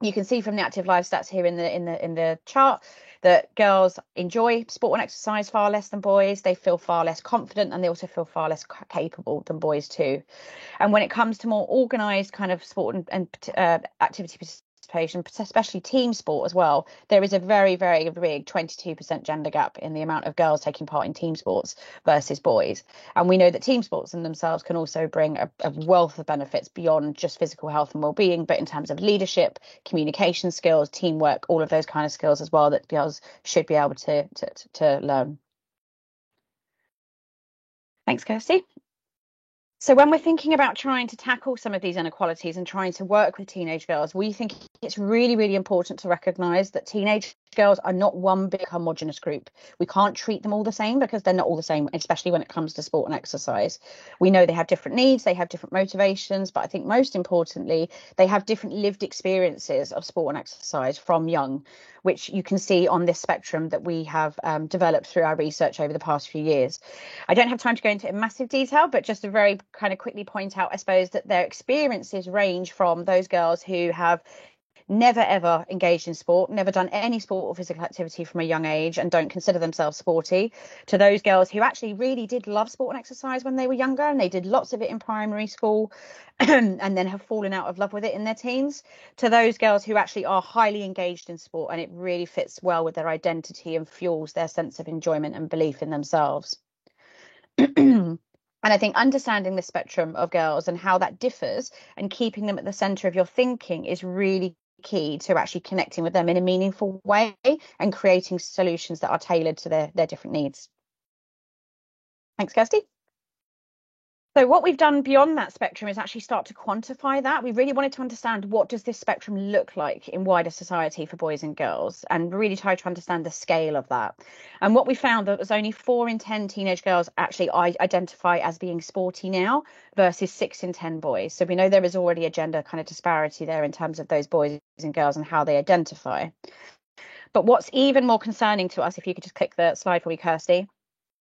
You can see from the Active Life stats here in the chart that girls enjoy sport and exercise far less than boys. They feel far less confident and they also feel far less capable than boys too. And when it comes to more organised kind of sport and activity participation, especially team sport as well, there is a very big 22% gender gap in the amount of girls taking part in team sports versus boys. And we know that team sports in themselves can also bring a wealth of benefits beyond just physical health and well-being, but in terms of leadership, communication skills, teamwork, all of those kind of skills as well that girls should be able to learn. Thanks, Kirsty. So when we're thinking about trying to tackle some of these inequalities and trying to work with teenage girls, we think it's really, really important to recognise that teenage girls are not one big homogenous group. We can't treat them all the same because they're not all the same, especially when it comes to sport and exercise. We know they have different needs, they have different motivations, but I think most importantly, they have different lived experiences of sport and exercise from young, which you can see on this spectrum that we have developed through our research over the past few years. I don't have time to go into massive detail, but just to very kind of quickly point out, I suppose, that their experiences range from those girls who have never ever engaged in sport, never done any sport or physical activity from a young age and don't consider themselves sporty, to those girls who actually really did love sport and exercise when they were younger and they did lots of it in primary school and then have fallen out of love with it in their teens, to those girls who actually are highly engaged in sport and it really fits well with their identity and fuels their sense of enjoyment and belief in themselves. And I think understanding the spectrum of girls and how that differs and keeping them at the center of your thinking is really key to actually connecting with them in a meaningful way and creating solutions that are tailored to their different needs. Thanks, Kirsty. So what we've done beyond that spectrum is actually start to quantify that. We really wanted to understand what does this spectrum look like in wider society for boys and girls and really try to understand the scale of that. And what we found that was only 4 in 10 teenage girls actually identify as being sporty now versus 6 in 10 boys. So we know there is already a gender kind of disparity there in terms of those boys and girls and how they identify. But what's even more concerning to us, if you could just click the slide for me, Kirsty,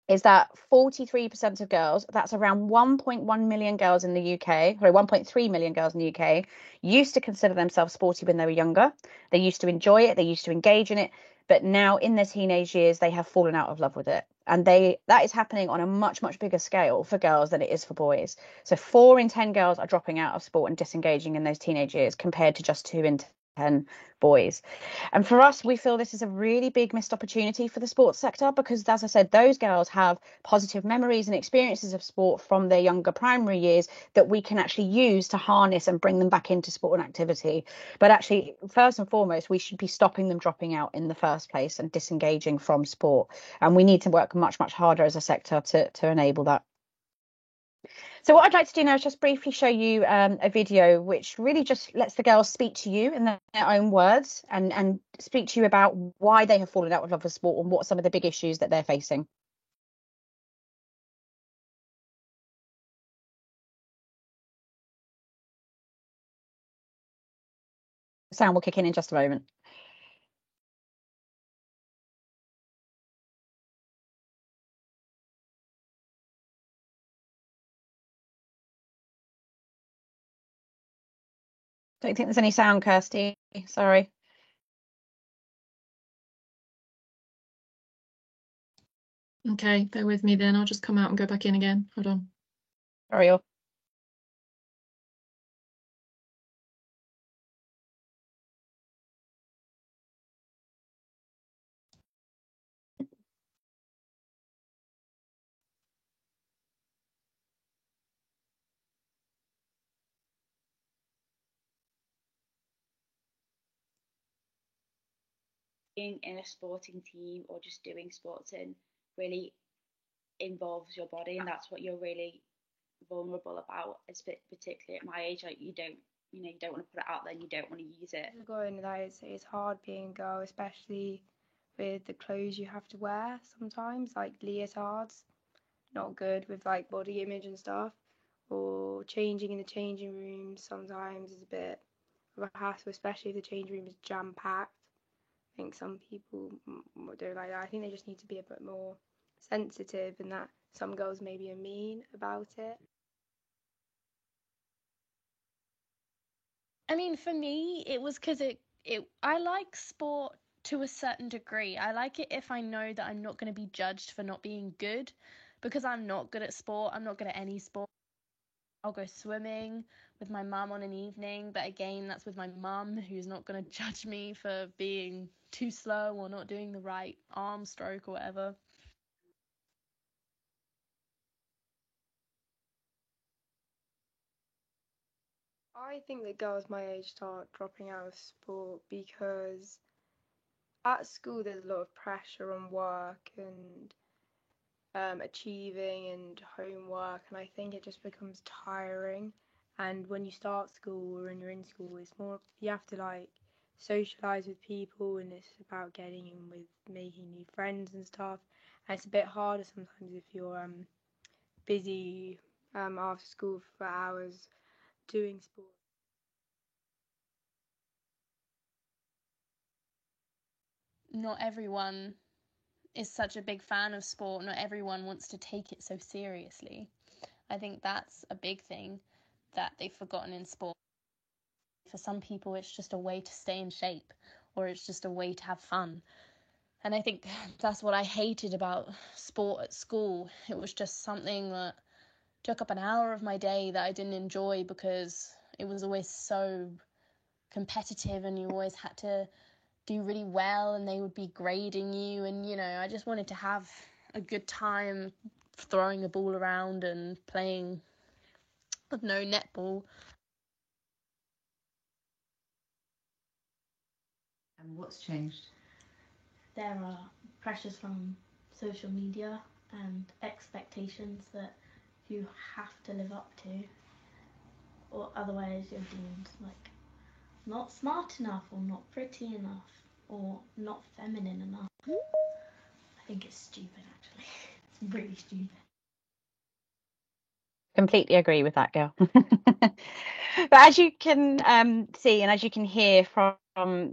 is that 43% of girls, that's around 1.1 million girls in the UK, sorry, 1.3 million girls in the UK, used to consider themselves sporty when they were younger. They used to enjoy it, they used to engage in it, but now in their teenage years, they have fallen out of love with it. And that is happening on a much, much bigger scale for girls than it is for boys. So 4 in 10 girls are dropping out of sport and disengaging in those teenage years compared to just 2 in 10 boys. And for us, we feel this is a really big missed opportunity for the sports sector because, as I said, those girls have positive memories and experiences of sport from their younger primary years that we can actually use to harness and bring them back into sport and activity. But actually, first and foremost, we should be stopping them dropping out in the first place and disengaging from sport. And we need to work much, much harder as a sector to enable that. So what I'd like to do now is just briefly show you a video which really just lets the girls speak to you in their own words and speak to you about why they have fallen out of love with sport and what some of the big issues that they're facing. Sound will kick in just a moment. Don't think there's any sound, Kirsty. Sorry. Okay, bear with me then. I'll just come out and go back in again. Hold on. Sorry. Being in a sporting team or just doing sporting really involves your body, and that's what you're really vulnerable about, particularly at my age. Like you don't want to put it out there and you don't want to use it. Going that it's hard being a girl, especially with the clothes you have to wear sometimes, like leotards, not good with like body image and stuff, or changing in the changing room sometimes is a bit of a hassle, especially if the changing room is jam packed. I think some people don't like that. I think they just need to be a bit more sensitive, and that some girls maybe are mean about it. I mean, for me, it was because I like sport to a certain degree. I like it if I know that I'm not going to be judged for not being good, because I'm not good at sport. I'm not good at any sport. I'll go swimming with my mum on an evening, but again, that's with my mum who's not going to judge me for being too slow or not doing the right arm stroke or whatever. I think that girls my age start dropping out of sport because at school there's a lot of pressure on work, and achieving and homework, and I think it just becomes tiring. And when you start school or when you're in school, it's more, you have to like socialize with people, and it's about getting in with making new friends and stuff. And it's a bit harder sometimes if you're busy after school for hours doing sport. Not everyone is such a big fan of sport. Not everyone wants to take it so seriously. I think that's a big thing that they've forgotten in sport. For some people, it's just a way to stay in shape, or it's just a way to have fun. And I think that's what I hated about sport at school. It was just something that took up an hour of my day that I didn't enjoy because it was always so competitive and you always had to do really well and they would be grading you. And, you know, I just wanted to have a good time throwing the ball around and playing, I don't know, netball. And what's changed? There are pressures from social media and expectations that you have to live up to, or otherwise you're deemed like not smart enough or not pretty enough or not feminine enough. I think it's stupid, actually. It's really stupid. Completely agree with that, girl. But as you can see and as you can hear from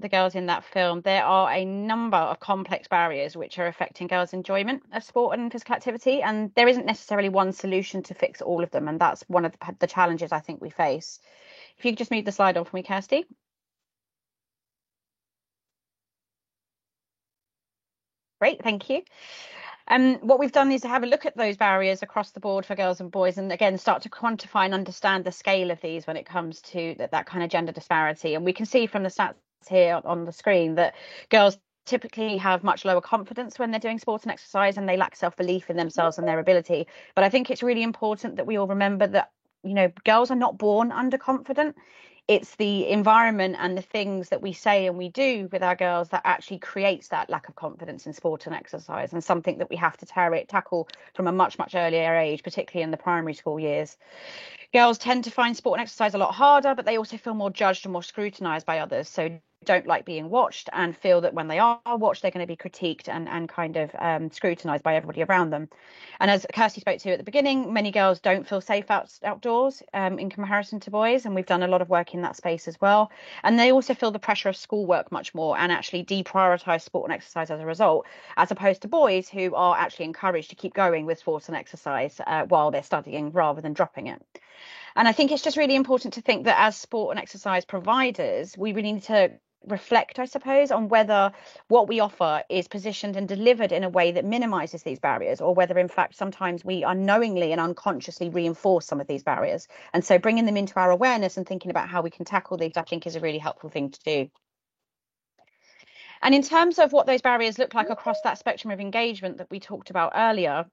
the girls in that film, there are a number of complex barriers which are affecting girls' enjoyment of sport and physical activity, and there isn't necessarily one solution to fix all of them, and that's one of the challenges I think we face. If you could just move the slide on for me, Kirsty. Great, thank you. What we've done is to have a look at those barriers across the board for girls and boys, and again start to quantify and understand the scale of these when it comes to that kind of gender disparity. And we can see from the stats here on the screen that girls typically have much lower confidence when they're doing sport and exercise, and they lack self-belief in themselves and their ability. But I think it's really important that we all remember that, you know, girls are not born underconfident. It's the environment and the things that we say and we do with our girls that actually creates that lack of confidence in sport and exercise, and something that we have to tackle from a much earlier age, particularly in the primary school years. Girls tend to find sport and exercise a lot harder, but they also feel more judged and more scrutinized by others. So don't like being watched and feel that when they are watched, they're going to be critiqued and kind of scrutinized by everybody around them. And as Kirsty spoke to at the beginning, many girls don't feel safe outdoors in comparison to boys. And we've done a lot of work in that space as well. And they also feel the pressure of schoolwork much more and actually deprioritize sport and exercise as a result, as opposed to boys who are actually encouraged to keep going with sports and exercise while they're studying rather than dropping it. And I think it's just really important to think that as sport and exercise providers, we really need to reflect, I suppose, on whether what we offer is positioned and delivered in a way that minimizes these barriers, or whether in fact sometimes we unknowingly and unconsciously reinforce some of these barriers. And so bringing them into our awareness and thinking about how we can tackle these, I think, is a really helpful thing to do. And in terms of what those barriers look like across that spectrum of engagement that we talked about earlier,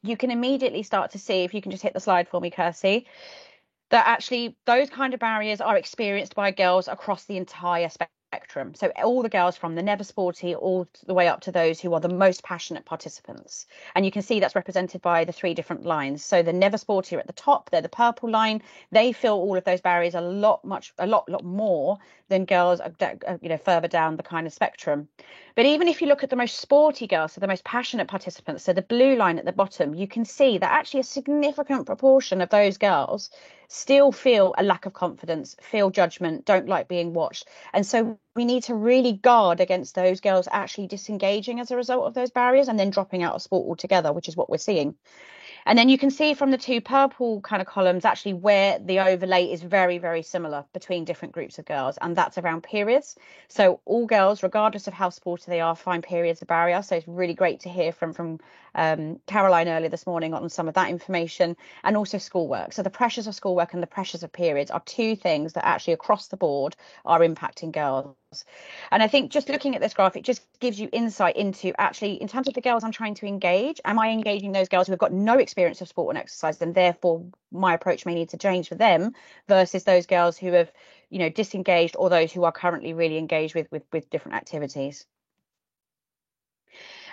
you can immediately start to see, if you can just hit the slide for me, Kirsty, that actually those kind of barriers are experienced by girls across the entire spectrum. So all the girls from the never sporty all the way up to those who are the most passionate participants. And you can see that's represented by the three different lines. So the never sporty are at the top, they're the purple line. They feel all of those barriers a lot more than girls further down the kind of spectrum. But even if you look at the most sporty girls, so the most passionate participants, so the blue line at the bottom, you can see that actually a significant proportion of those girls still feel a lack of confidence, feel judgment, don't like being watched. And so we need to really guard against those girls actually disengaging as a result of those barriers and then dropping out of sport altogether, which is what we're seeing. And then you can see from the two purple kind of columns actually where the overlay is very similar between different groups of girls, and that's around periods. So all girls, regardless of how sporty they are, find periods a barrier. So it's really great to hear from Caroline earlier this morning on some of that information, and also schoolwork. So the pressures of schoolwork and the pressures of periods are two things that actually across the board are impacting girls. And I think just looking at this graph, it just gives you insight into actually, in terms of the girls I'm trying to engage, am I engaging those girls who have got no experience of sport and exercise, and therefore my approach may need to change for them, versus those girls who have, disengaged, or those who are currently really engaged with different activities.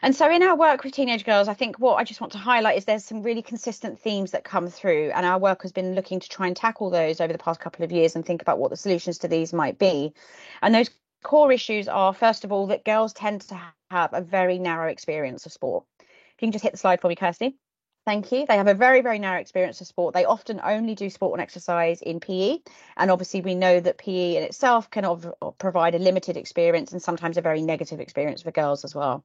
And so in our work with teenage girls, I think what I just want to highlight is there's some really consistent themes that come through, and our work has been looking to try and tackle those over the past couple of years and think about what the solutions to these might be. And those core issues are, first of all, that girls tend to have a very narrow experience of sport. If you can just hit the slide for me, Kirsty. Thank you. They have a very, very narrow experience of sport. They often only do sport and exercise in PE. And obviously, we know that PE in itself can provide a limited experience and sometimes a very negative experience for girls as well.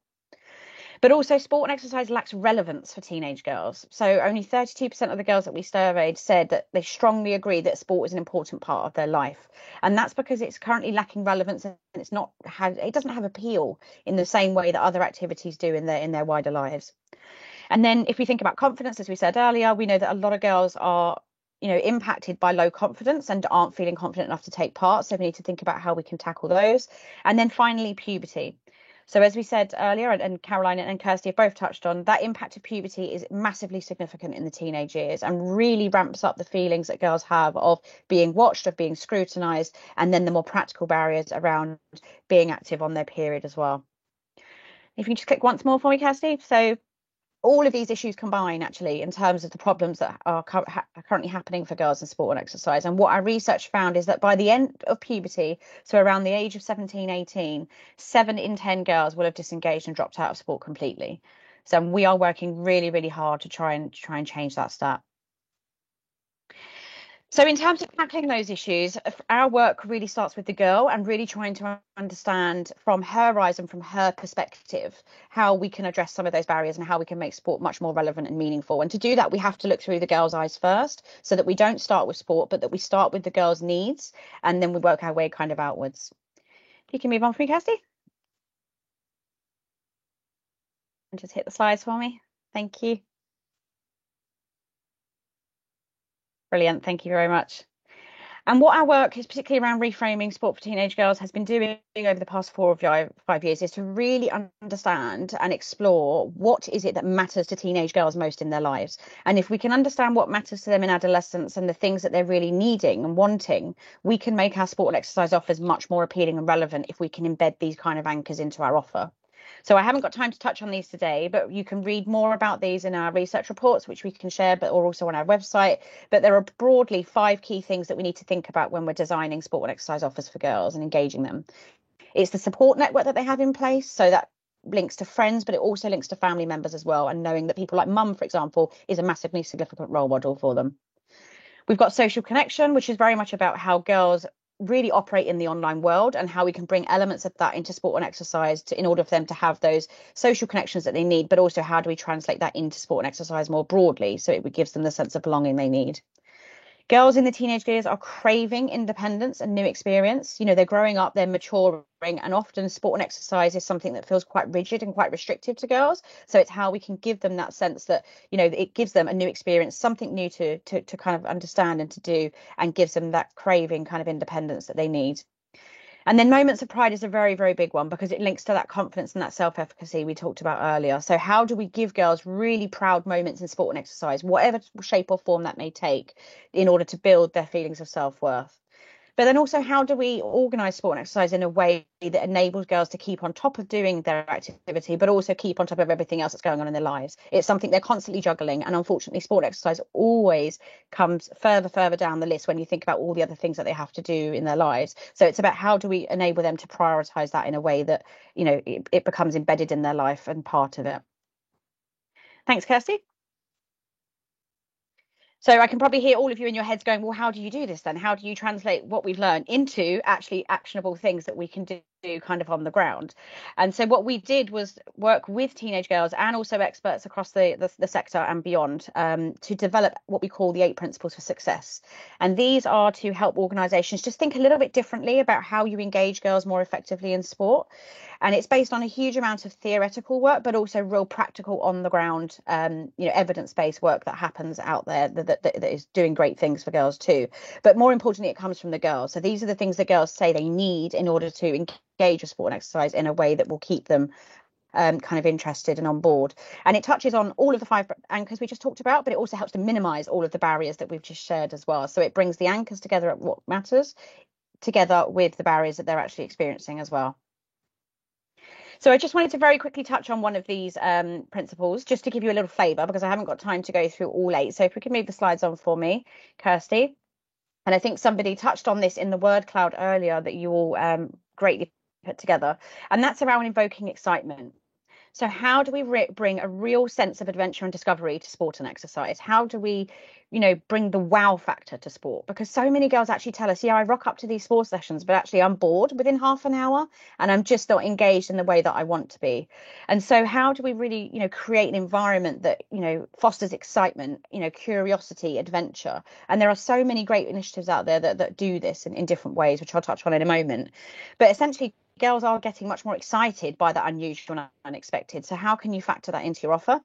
But also, sport and exercise lacks relevance for teenage girls. So only 32% of the girls that we surveyed said that they strongly agree that sport is an important part of their life. And that's because it's currently lacking relevance and it doesn't have appeal in the same way that other activities do in their wider lives. And then if we think about confidence, as we said earlier, we know that a lot of girls are impacted by low confidence and aren't feeling confident enough to take part. So we need to think about how we can tackle those. And then finally, puberty. So as we said earlier, and Caroline and Kirsty have both touched on, that impact of puberty is massively significant in the teenage years and really ramps up the feelings that girls have of being watched, of being scrutinised, and then the more practical barriers around being active on their period as well. If you can just click once more for me, Kirsty. So all of these issues combine actually in terms of the problems that are currently happening for girls in sport and exercise. And what our research found is that by the end of puberty, so around the age of 17, 18, 7 in 10 girls will have disengaged and dropped out of sport completely. So we are working really, really hard to try and change that stat. So in terms of tackling those issues, our work really starts with the girl and really trying to understand from her eyes and from her perspective how we can address some of those barriers and how we can make sport much more relevant and meaningful. And to do that, we have to look through the girl's eyes first, so that we don't start with sport, but that we start with the girl's needs and then we work our way kind of outwards. You can move on for me, Kirsty. And just hit the slides for me. Thank you. Brilliant. Thank you very much. And what our work is, particularly around reframing sport for teenage girls, has been doing over the past 4 or 5 years is to really understand and explore what is it that matters to teenage girls most in their lives. And if we can understand what matters to them in adolescence and the things that they're really needing and wanting, we can make our sport and exercise offers much more appealing and relevant if we can embed these kind of anchors into our offer. So I haven't got time to touch on these today, but you can read more about these in our research reports, which we can share, or also on our website. But there are broadly 5 key things that we need to think about when we're designing sport and exercise offers for girls and engaging them. It's the support network that they have in place. So that links to friends, but it also links to family members as well. And knowing that people like mum, for example, is a massively significant role model for them. We've got social connection, which is very much about how girls really operate in the online world and how we can bring elements of that into sport and exercise in order for them to have those social connections that they need, but also how do we translate that into sport and exercise more broadly so it gives them the sense of belonging they need. Girls in the teenage years are craving independence and new experience. They're growing up, they're maturing, and often sport and exercise is something that feels quite rigid and quite restrictive to girls. So it's how we can give them that sense that, it gives them a new experience, something new to kind of understand and to do, and gives them that craving kind of independence that they need. And then moments of pride is a very, very big one because it links to that confidence and that self-efficacy we talked about earlier. So how do we give girls really proud moments in sport and exercise, whatever shape or form that may take, in order to build their feelings of self-worth? But then also, how do we organise sport and exercise in a way that enables girls to keep on top of doing their activity, but also keep on top of everything else that's going on in their lives? It's something they're constantly juggling. And unfortunately, sport and exercise always comes further down the list when you think about all the other things that they have to do in their lives. So it's about how do we enable them to prioritise that in a way that, it becomes embedded in their life and part of it. Thanks, Kirsty. So I can probably hear all of you in your heads going, well, how do you do this then? How do you translate what we've learned into actually actionable things that we can do kind of on the ground? And so what we did was work with teenage girls and also experts across the sector and beyond to develop what we call the 8 principles for success. And these are to help organisations just think a little bit differently about how you engage girls more effectively in sport. And it's based on a huge amount of theoretical work, but also real practical on the ground, evidence-based work that happens out there that is doing great things for girls too. But more importantly, it comes from the girls. So these are the things that girls say they need in order to engage with sport and exercise in a way that will keep them kind of interested and on board. And it touches on all of the 5 anchors we just talked about, but it also helps to minimize all of the barriers that we've just shared as well. So it brings the anchors together at what matters together with the barriers that they're actually experiencing as well. So I just wanted to very quickly touch on one of these principles, just to give you a little flavour, because I haven't got time to go through all 8. So if we could move the slides on for me, Kirsty. And I think somebody touched on this in the word cloud earlier that you all greatly put together. And that's around invoking excitement. So how do we bring a real sense of adventure and discovery to sport and exercise? How do we, bring the wow factor to sport? Because so many girls actually tell us, yeah, I rock up to these sports sessions, but actually I'm bored within half an hour and I'm just not engaged in the way that I want to be. And so how do we really, create an environment that, fosters excitement, curiosity, adventure? And there are so many great initiatives out there that do this in different ways, which I'll touch on in a moment. But essentially, girls are getting much more excited by the unusual and unexpected. So how can you factor that into your offer?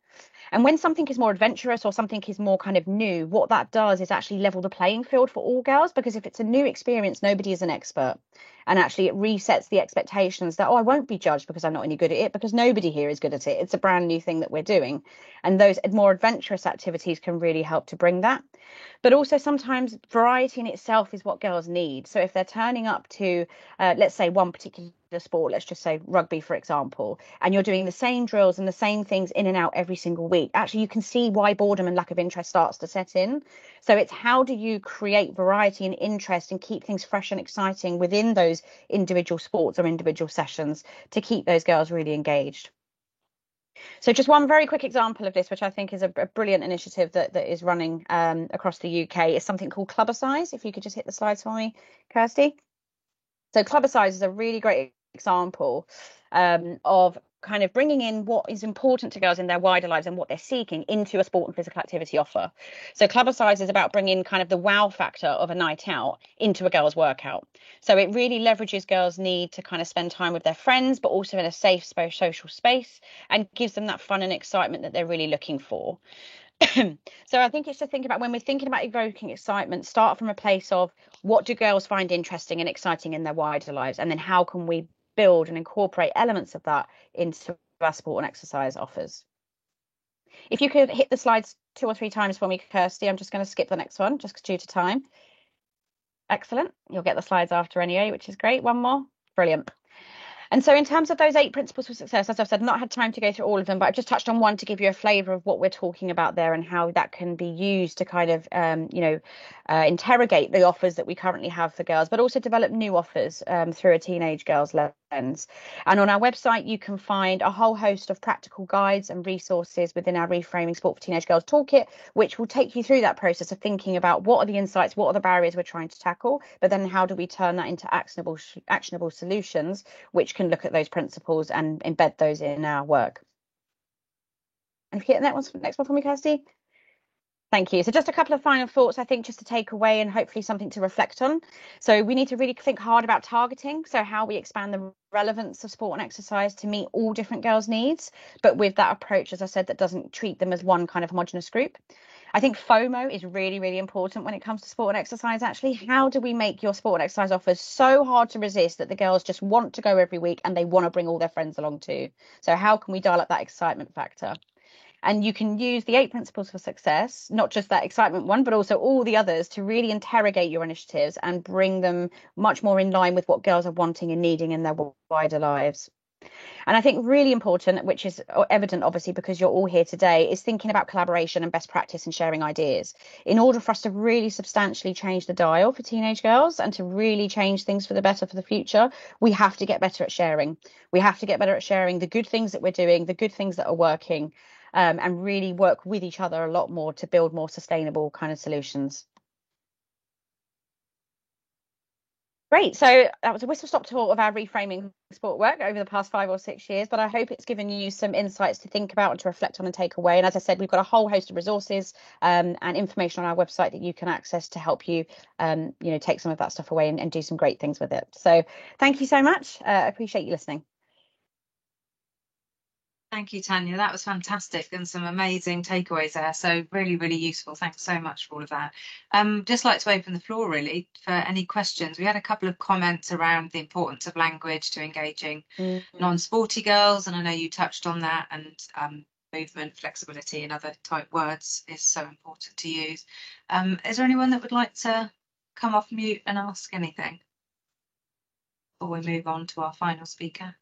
And when something is more adventurous or something is more kind of new, what that does is actually level the playing field for all girls, because if it's a new experience, nobody is an expert. And actually it resets the expectations that, oh, I won't be judged because I'm not any good at it, because nobody here is good at it. It's a brand new thing that we're doing. And those more adventurous activities can really help to bring that. But also sometimes variety in itself is what girls need. So if they're turning up to, let's say, one particular sport, let's just say rugby, for example, and you're doing the same drills and the same things in and out every single week, actually you can see why boredom and lack of interest starts to set in. So it's how do you create variety and interest and keep things fresh and exciting within those individual sports or individual sessions to keep those girls really engaged. So just one very quick example of this, which I think is a brilliant initiative that is running across the UK, is something called Clubbercise. If you could just hit the slides for me, Kirsty. So Clubbercise is a really great example of kind of bringing in what is important to girls in their wider lives and what they're seeking into a sport and physical activity offer. So Clubbercise is about bringing kind of the wow factor of a night out into a girl's workout. So it really leverages girls' need to kind of spend time with their friends, but also in a safe social space, and gives them that fun and excitement that they're really looking for. So I think it's to think about, when we're thinking about evoking excitement, start from a place of what do girls find interesting and exciting in their wider lives, and then how can we build and incorporate elements of that into our sport and exercise offers. If you could hit the slides 2 or 3 times for me, Kirsty. I'm just going to skip the next one just due to time. Excellent. You'll get the slides after anyway, which is great. One more. Brilliant. And so in terms of those 8 principles for success, as I've said, not had time to go through all of them, but I've just touched on one to give you a flavour of what we're talking about there and how that can be used to kind of, interrogate the offers that we currently have for girls, but also develop new offers through a teenage girl's lens. And on our website, you can find a whole host of practical guides and resources within our Reframing Sport for Teenage Girls toolkit, which will take you through that process of thinking about what are the insights, what are the barriers we're trying to tackle, but then how do we turn that into actionable solutions, which can look at those principles and embed those in our work. And if you get the next one for me, Kirsty. Thank you. So just a couple of final thoughts, I think, just to take away and hopefully something to reflect on. So we need to really think hard about targeting. So how we expand the relevance of sport and exercise to meet all different girls' needs, but with that approach, as I said, that doesn't treat them as one kind of homogenous group. I think FOMO is really, really important when it comes to sport and exercise. Actually, how do we make your sport and exercise offers so hard to resist that the girls just want to go every week and they want to bring all their friends along too? So how can we dial up that excitement factor? And you can use the 8 principles for success, not just that excitement one, but also all the others, to really interrogate your initiatives and bring them much more in line with what girls are wanting and needing in their wider lives. And I think really important, which is evident, obviously, because you're all here today, is thinking about collaboration and best practice and sharing ideas. In order for us to really substantially change the dial for teenage girls and to really change things for the better for the future, we have to get better at sharing. We have to get better at sharing the good things that we're doing, the good things that are working, and really work with each other a lot more to build more sustainable kind of solutions. Great. So that was a whistle-stop tour of our Reframing Sport work over the past 5 or 6 years, but I hope it's given you some insights to think about and to reflect on and take away. And as I said, we've got a whole host of resources and information on our website that you can access to help you, take some of that stuff away and do some great things with it. So thank you so much. I appreciate you listening. Thank you, Tanya. That was fantastic and some amazing takeaways there. So really, really useful. Thanks so much for all of that. Just like to open the floor really for any questions. We had a couple of comments around the importance of language to engaging non-sporty girls, and I know you touched on that, and movement, flexibility and other type words is so important to use. Is there anyone that would like to come off mute and ask anything before we move on to our final speaker?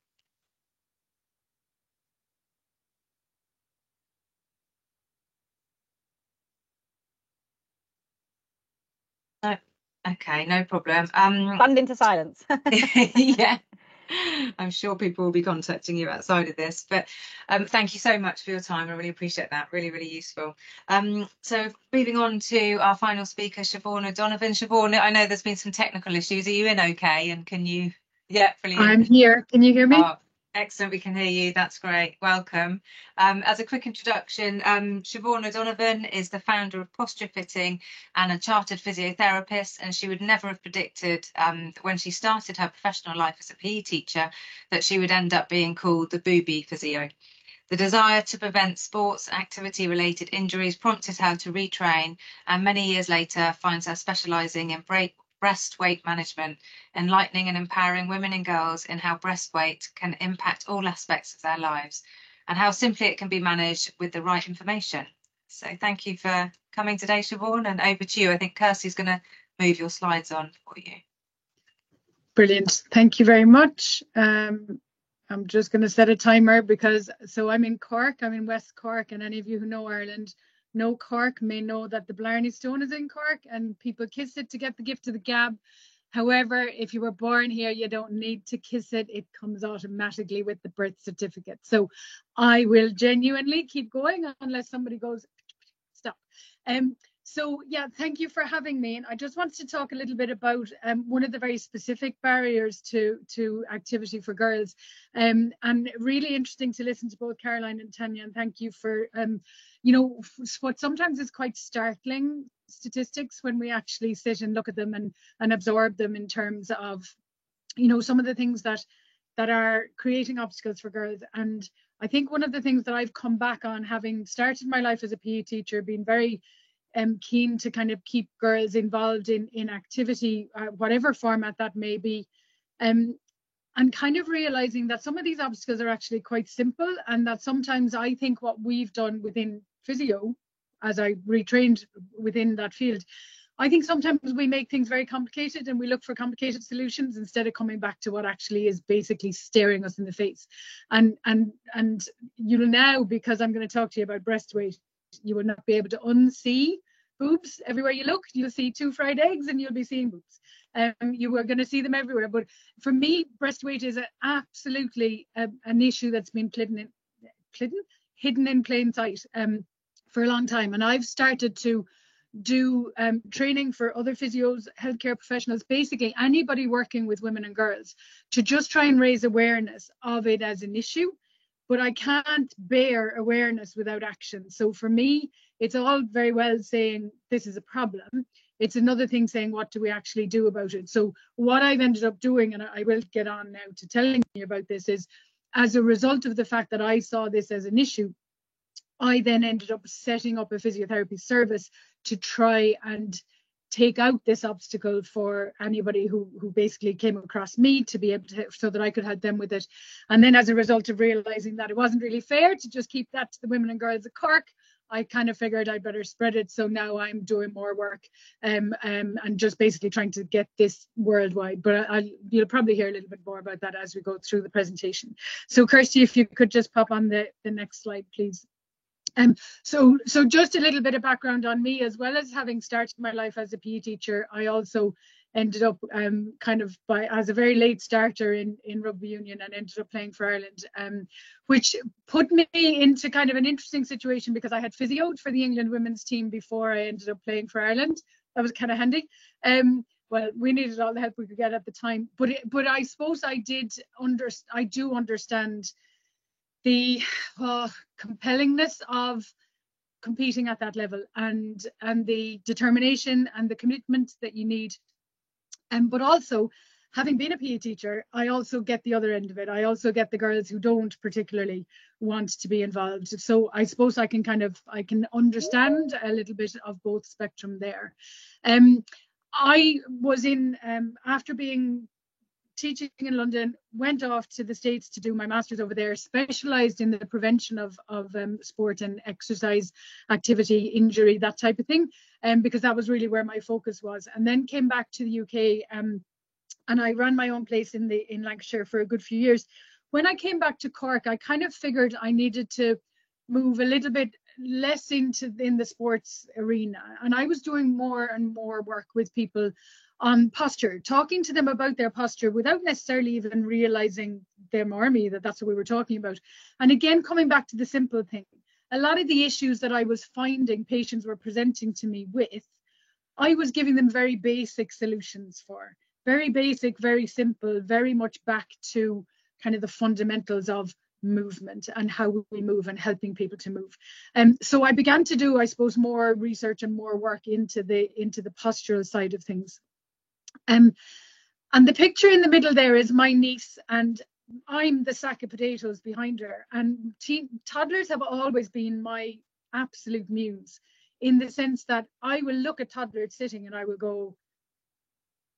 No. Okay, no problem. Stunned into silence. Yeah. I'm sure people will be contacting you outside of this, but thank you so much for your time. I really appreciate that. Really, really useful. So moving on to our final speaker, Siobhan O'Donovan. Siobhan, I know there's been some technical issues. Are you in okay? And can you? Yeah, brilliant. I'm here. Can you hear me? Oh, excellent. We can hear you. That's great. Welcome. As a quick introduction, Siobhan O'Donovan is the founder of Posture Fitting and a chartered physiotherapist, and she would never have predicted when she started her professional life as a PE teacher that she would end up being called the Booby Physio. The desire to prevent sports activity related injuries prompted her to retrain, and many years later finds her specialising in breast weight management, enlightening and empowering women and girls in how breast weight can impact all aspects of their lives and how simply it can be managed with the right information. So thank you for coming today, Siobhan, and over to you. I think Kirsty's going to move your slides on for you. Brilliant. Thank you very much. I'm just going to set a timer because, so I'm in Cork, I'm in West Cork, and any of you who know Ireland know Cork may know that the Blarney Stone is in Cork and people kiss it to get the gift of the gab. However, if you were born here, you don't need to kiss it. It comes automatically with the birth certificate. So I will genuinely keep going unless somebody goes, stop. So yeah, thank you for having me. And I just wanted to talk a little bit about one of the very specific barriers to activity for girls. And really interesting to listen to both Caroline and Tanya. And thank you for, you know, what sometimes is quite startling statistics when we actually sit and look at them and absorb them in terms of, you know, some of the things that are creating obstacles for girls. And I think one of the things that I've come back on, having started my life as a PE teacher, being very keen to kind of keep girls involved in activity, whatever format that may be, and kind of realizing that some of these obstacles are actually quite simple, and that sometimes I think what we've done within physio, as I retrained within that field, I think sometimes we make things very complicated and we look for complicated solutions instead of coming back to what actually is basically staring us in the face. And you'll now, because I'm going to talk to you about breast weight, you will not be able to unsee boobs everywhere you look. You'll see 2 fried eggs and you'll be seeing boobs. You are going to see them everywhere. But for me, breast weight is absolutely an issue that's been hidden in plain sight for a long time. And I've started to do training for other physios, healthcare professionals, basically anybody working with women and girls, to just try and raise awareness of it as an issue. But I can't bear awareness without action. So for me, it's all very well saying this is a problem. It's another thing saying, what do we actually do about it? So what I've ended up doing, and I will get on now to telling you about this, is as a result of the fact that I saw this as an issue, I then ended up setting up a physiotherapy service to try and take out this obstacle for anybody who basically came across me, to be able to, so that I could help them with it. And then as a result of realizing that it wasn't really fair to just keep that to the women and girls of Cork, I kind of figured I'd better spread it. So now I'm doing more work and just basically trying to get this worldwide. But you'll probably hear a little bit more about that as we go through the presentation. So Kirsty, if you could just pop on the next slide, please. So just a little bit of background on me. As well as having started my life as a PE teacher, I also ended up kind of as a very late starter in rugby union, and ended up playing for Ireland, which put me into kind of an interesting situation because I had physioed for the England women's team before I ended up playing for Ireland. That was kind of handy. Well, we needed all the help we could get at the time, but I suppose I do understand the compellingness of competing at that level, and the determination and the commitment that you need. But also, having been a PE teacher, I also get the other end of it. I also get the girls who don't particularly want to be involved. So I suppose I can understand a little bit of both spectrum there. I was in, after being teaching in London, went off to the States to do my master's over there, specialised in the prevention of sport and exercise activity, injury, that type of thing, because that was really where my focus was. And then came back to the UK, and I ran my own place in Lancashire for a good few years. When I came back to Cork, I kind of figured I needed to move a little bit less in the sports arena, and I was doing more and more work with people on posture, talking to them about their posture without necessarily even realizing them or me that that's what we were talking about. And again, coming back to the simple thing, a lot of the issues that I was finding patients were presenting to me with, I was giving them very basic solutions for. Very basic, very simple, very much back to kind of the fundamentals of movement and how we move and helping people to move. So I began to do, I suppose, more research and more work into the postural side of things. And the picture in the middle there is my niece, and I'm the sack of potatoes behind her. And toddlers have always been my absolute muse, in the sense that I will look at toddlers sitting and I will go,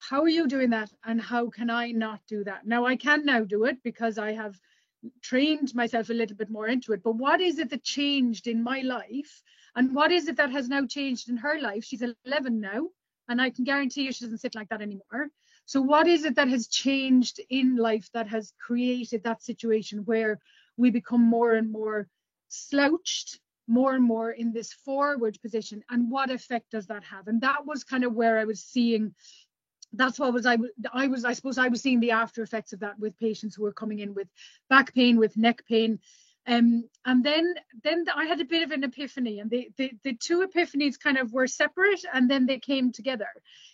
how are you doing that? And how can I not do that? Now, I can now do it because I have trained myself a little bit more into it. But what is it that changed in my life? And what is it that has now changed in her life? She's 11 now, and I can guarantee you she doesn't sit like that anymore. So what is it that has changed in life that has created that situation where we become more and more slouched, more and more in this forward position? And what effect does that have? And that was kind of where I was seeing, that's what I suppose I was seeing the after effects of that with patients who were coming in with back pain, with neck pain. And then I had a bit of an epiphany, and the two epiphanies kind of were separate, and then they came together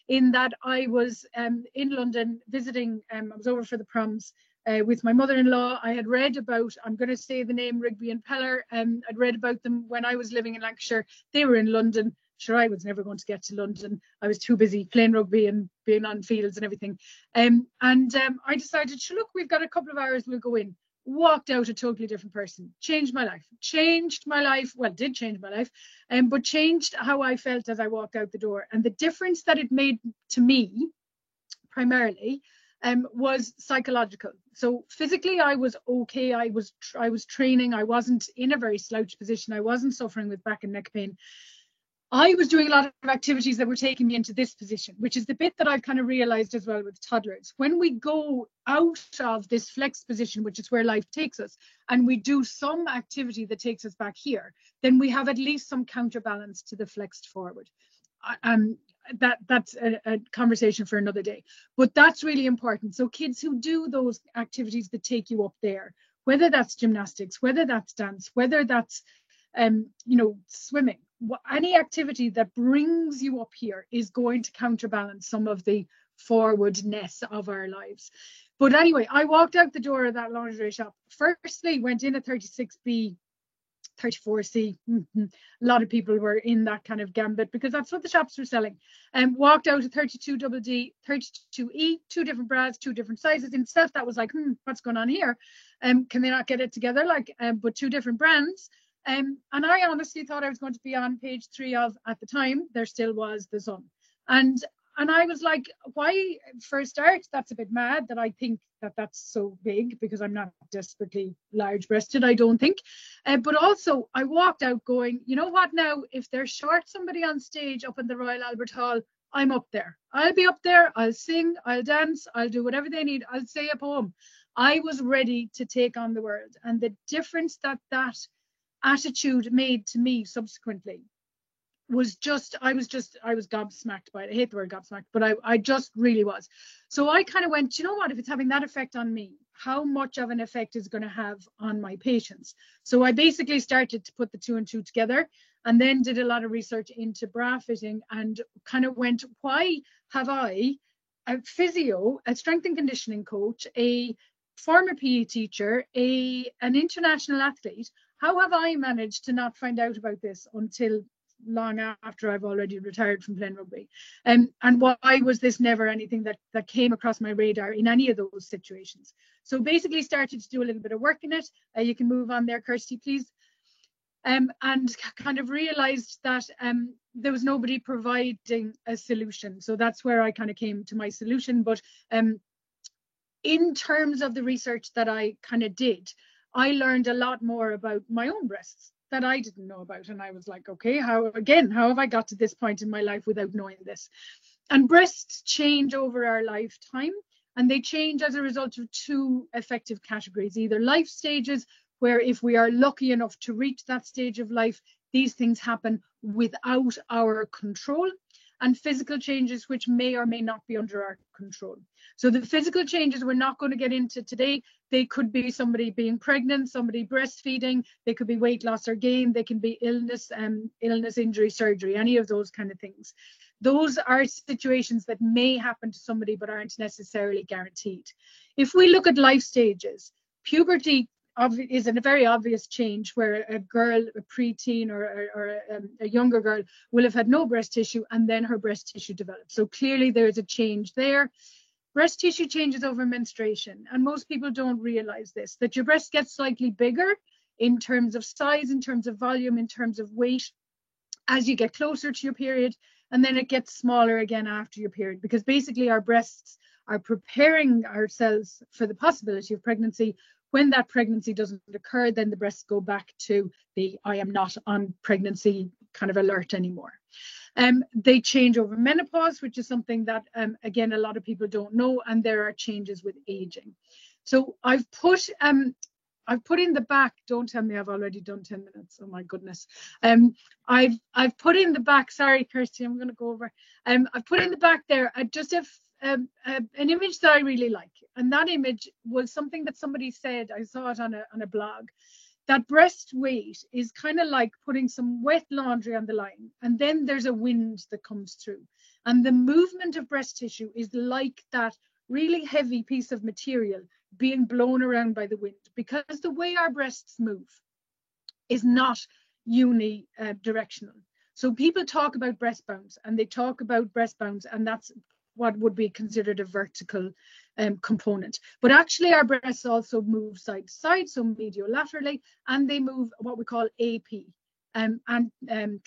in that I was in London visiting, I was over for the proms with my mother-in-law. I had read about, I'm going to say the name, Rigby and Peller. I'd read about them when I was living in Lancashire. They were in London. Sure, I was never going to get to London. I was too busy playing rugby and being on fields and everything. I decided, sure, look, we've got a couple of hours, we'll go in. Walked out a totally different person. Changed my life. Well, did change my life, but changed how I felt as I walked out the door. And the difference that it made to me, primarily, was psychological. So physically, I was okay. I was training. I wasn't in a very slouched position. I wasn't suffering with back and neck pain. I was doing a lot of activities that were taking me into this position, which is the bit that I've kind of realized as well with toddlers. When we go out of this flex position, which is where life takes us, and we do some activity that takes us back here, then we have at least some counterbalance to the flexed forward. That's a conversation for another day, but that's really important. So kids who do those activities that take you up there, whether that's gymnastics, whether that's dance, whether that's swimming, any activity that brings you up here is going to counterbalance some of the forwardness of our lives. But anyway, I walked out the door of that lingerie shop. Firstly, went in at 36B, 34C. A lot of people were in that kind of gambit because that's what the shops were selling. And walked out at 32D, 32E, two different bras, two different sizes. In itself, that was like, what's going on here? Can they not get it together? But two different brands. And I honestly thought I was going to be on page 3 of, at the time, there still was The Sun. And I was like, why, for a start, that's a bit mad that I think that that's so big, because I'm not desperately large-breasted, I don't think. But also, I walked out going, you know what now, if they're short somebody on stage up in the Royal Albert Hall, I'm up there. I'll be up there, I'll sing, I'll dance, I'll do whatever they need, I'll say a poem. I was ready to take on the world. And the difference that attitude made to me subsequently was I was gobsmacked by it. I hate the word gobsmacked, but I just really was. So I kind of went, you know what, if it's having that effect on me, how much of an effect is going to have on my patients? So I basically started to put the 2 and 2 together, and then did a lot of research into bra fitting, and kind of went, why have I, a physio, a strength and conditioning coach, a former PE teacher, an international athlete, how have I managed to not find out about this until long after I've already retired from playing rugby? And why was this never anything that came across my radar in any of those situations? So basically started to do a little bit of work in it. You can move on there, Kirsty, please. And kind of realized that there was nobody providing a solution. So that's where I kind of came to my solution. But in terms of the research that I kind of did, I learned a lot more about my own breasts that I didn't know about. And I was like, okay, how have I got to this point in my life without knowing this? And breasts change over our lifetime, and they change as a result of 2 effective categories, either life stages, where if we are lucky enough to reach that stage of life, these things happen without our control, and physical changes which may or may not be under our control. So the physical changes we're not going to get into today. They could be somebody being pregnant, somebody breastfeeding, they could be weight loss or gain, they can be illness, injury, surgery, any of those kind of things. Those are situations that may happen to somebody but aren't necessarily guaranteed. If we look at life stages, puberty is a very obvious change where a girl, a preteen or a younger girl will have had no breast tissue and then her breast tissue develops. So clearly there is a change there. Breast tissue changes over menstruation, and most people don't realize this, that your breast gets slightly bigger in terms of size, in terms of volume, in terms of weight as you get closer to your period, and then it gets smaller again after your period, because basically our breasts are preparing ourselves for the possibility of pregnancy. When that pregnancy doesn't occur, then the breasts go back to the I am not on pregnancy kind of alert anymore. They change over menopause, which is something that, again, a lot of people don't know, and there are changes with aging. So I've put in the back, don't tell me I've already done 10 minutes, oh my goodness. I've put in the back, sorry Kirsty, I'm going to go over. I've put in the back there just an image that I really like, and that image was something that somebody said, I saw it on a blog, that breast weight is kind of like putting some wet laundry on the line, and then there's a wind that comes through, and the movement of breast tissue is like that really heavy piece of material being blown around by the wind, because the way our breasts move is not unidirectional. So people talk about breast bounce, and they talk about breast bounce, and that's what would be considered a vertical component. But actually our breasts also move side to side, so mediolaterally, and they move what we call AP, and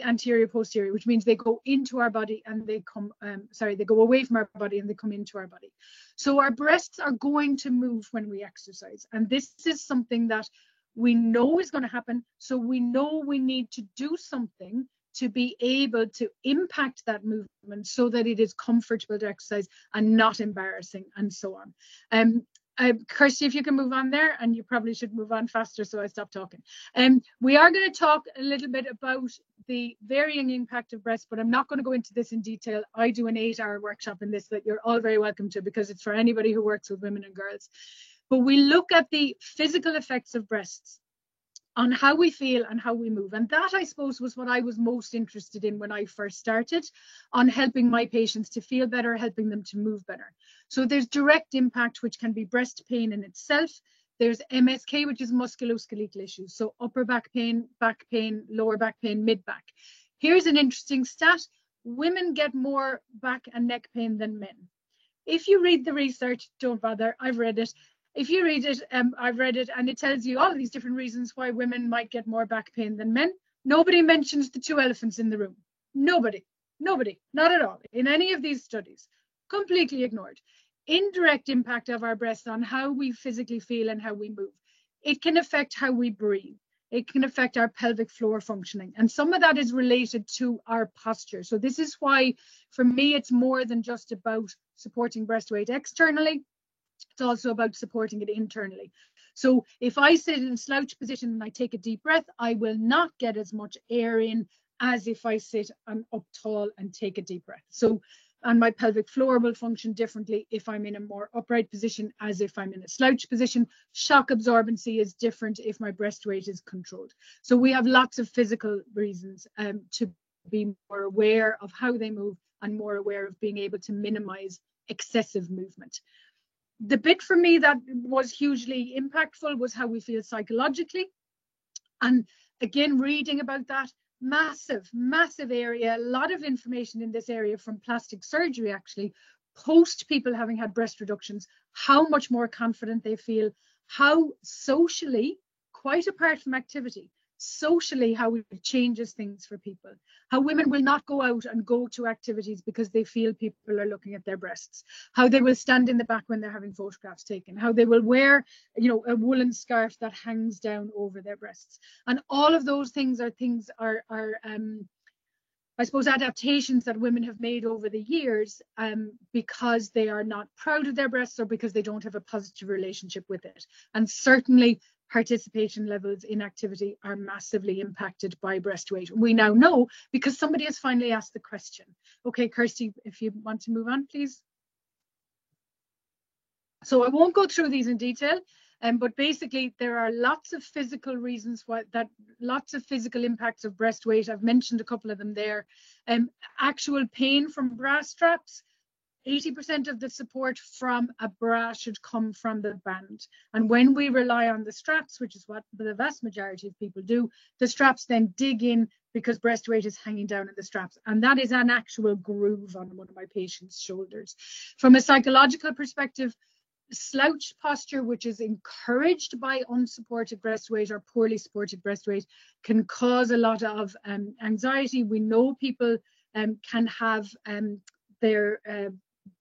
anterior posterior, which means they go into our body and they come, they go away from our body and they come into our body. So our breasts are going to move when we exercise, and this is something that we know is going to happen, so we know we need to do something to be able to impact that movement so that it is comfortable to exercise and not embarrassing, and so on. Kirsty, if you can move on there, and you probably should move on faster so I stop talking. We are going to talk a little bit about the varying impact of breast, but I'm not going to go into this in detail. I do an 8-hour workshop in this that you're all very welcome to, because it's for anybody who works with women and girls. But we look at the physical effects of breasts on how we feel and how we move. And that, I suppose, was what I was most interested in when I first started, on helping my patients to feel better, helping them to move better. So there's direct impact, which can be breast pain in itself. There's MSK, which is musculoskeletal issues. So upper back pain, lower back pain, mid back. Here's an interesting stat. Women get more back and neck pain than men. If you read the research, don't bother, I've read it. If you read it, I've read it, and it tells you all these different reasons why women might get more back pain than men. Nobody mentions the 2 elephants in the room. Nobody, not at all, in any of these studies. Completely ignored. Indirect impact of our breasts on how we physically feel and how we move. It can affect how we breathe. It can affect our pelvic floor functioning. And some of that is related to our posture. So this is why, for me, it's more than just about supporting breast weight externally. It's also about supporting it internally. So if I sit in a slouch position and I take a deep breath, I will not get as much air in as if I sit up tall and take a deep breath. So, and my pelvic floor will function differently if I'm in a more upright position as if I'm in a slouch position. Shock absorbency is different if my breast weight is controlled. So we have lots of physical reasons to be more aware of how they move and more aware of being able to minimize excessive movement. The bit for me that was hugely impactful was how we feel psychologically. And again, reading about that, massive area, a lot of information in this area from plastic surgery, actually, post people having had breast reductions, how much more confident they feel, how socially, quite apart from activity, socially how it changes things for people, how women will not go out and go to activities because they feel people are looking at their breasts, how they will stand in the back when they're having photographs taken, how they will wear, you know, a woolen scarf that hangs down over their breasts. And all of those things are I suppose adaptations that women have made over the years because they are not proud of their breasts or because they don't have a positive relationship with it. And certainly participation levels in activity are massively impacted by breast weight. We now know because somebody has finally asked the question. Okay, Kirsty, if you want to move on, please. So I won't go through these in detail, but basically there are lots of physical reasons why lots of physical impacts of breast weight. I've mentioned a couple of them there. Actual pain from bra straps. 80% of the support from a bra should come from the band. And when we rely on the straps, which is what the vast majority of people do, the straps then dig in because breast weight is hanging down in the straps. And that is an actual groove on one of my patients' shoulders. From a psychological perspective, slouch posture, which is encouraged by unsupported breast weight or poorly supported breast weight, can cause a lot of anxiety. We know people can have their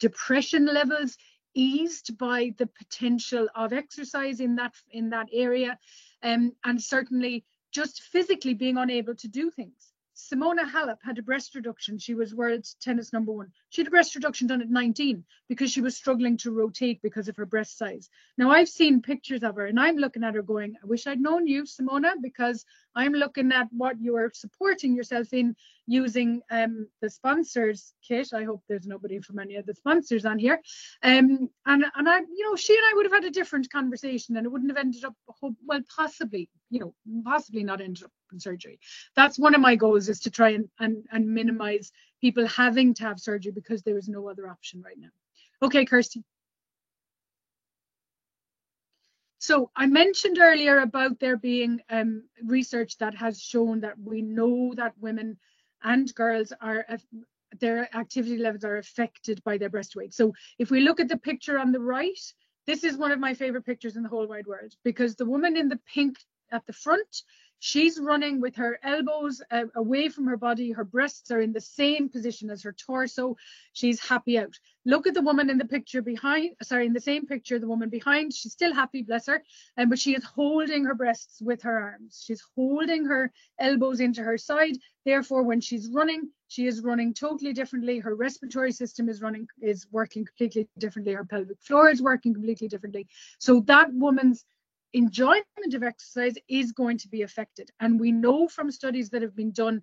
depression levels eased by the potential of exercise in that area, and certainly just physically being unable to do things. Simona Halep had a breast reduction. She was world tennis #1. She had a breast reduction done at 19 because she was struggling to rotate because of her breast size. Now, I've seen pictures of her and I'm looking at her going, I wish I'd known you, Simona, because I'm looking at what you are supporting yourself in using the sponsors kit. I hope there's nobody from any of the sponsors on here. And I, she and I would have had a different conversation and it wouldn't have ended up, well, possibly not ended up in surgery. That's one of my goals, is to try and minimize people having to have surgery because there is no other option right now. Okay, Kirsty. So I mentioned earlier about there being research that has shown that we know that women and girls their activity levels are affected by their breast weight. So if we look at the picture on the right, this is one of my favorite pictures in the whole wide world, because the woman in the pink at the front, she's running with her elbows away from her body. Her breasts are in the same position as her torso. She's happy out. Look at the woman in the picture behind, in the same picture, the woman behind, she's still happy, bless her, but she is holding her breasts with her arms. She's holding her elbows into her side. Therefore, when she's running, she is running totally differently. Her respiratory system is working completely differently. Her pelvic floor is working completely differently. So that woman's enjoyment of exercise is going to be affected. And we know from studies that have been done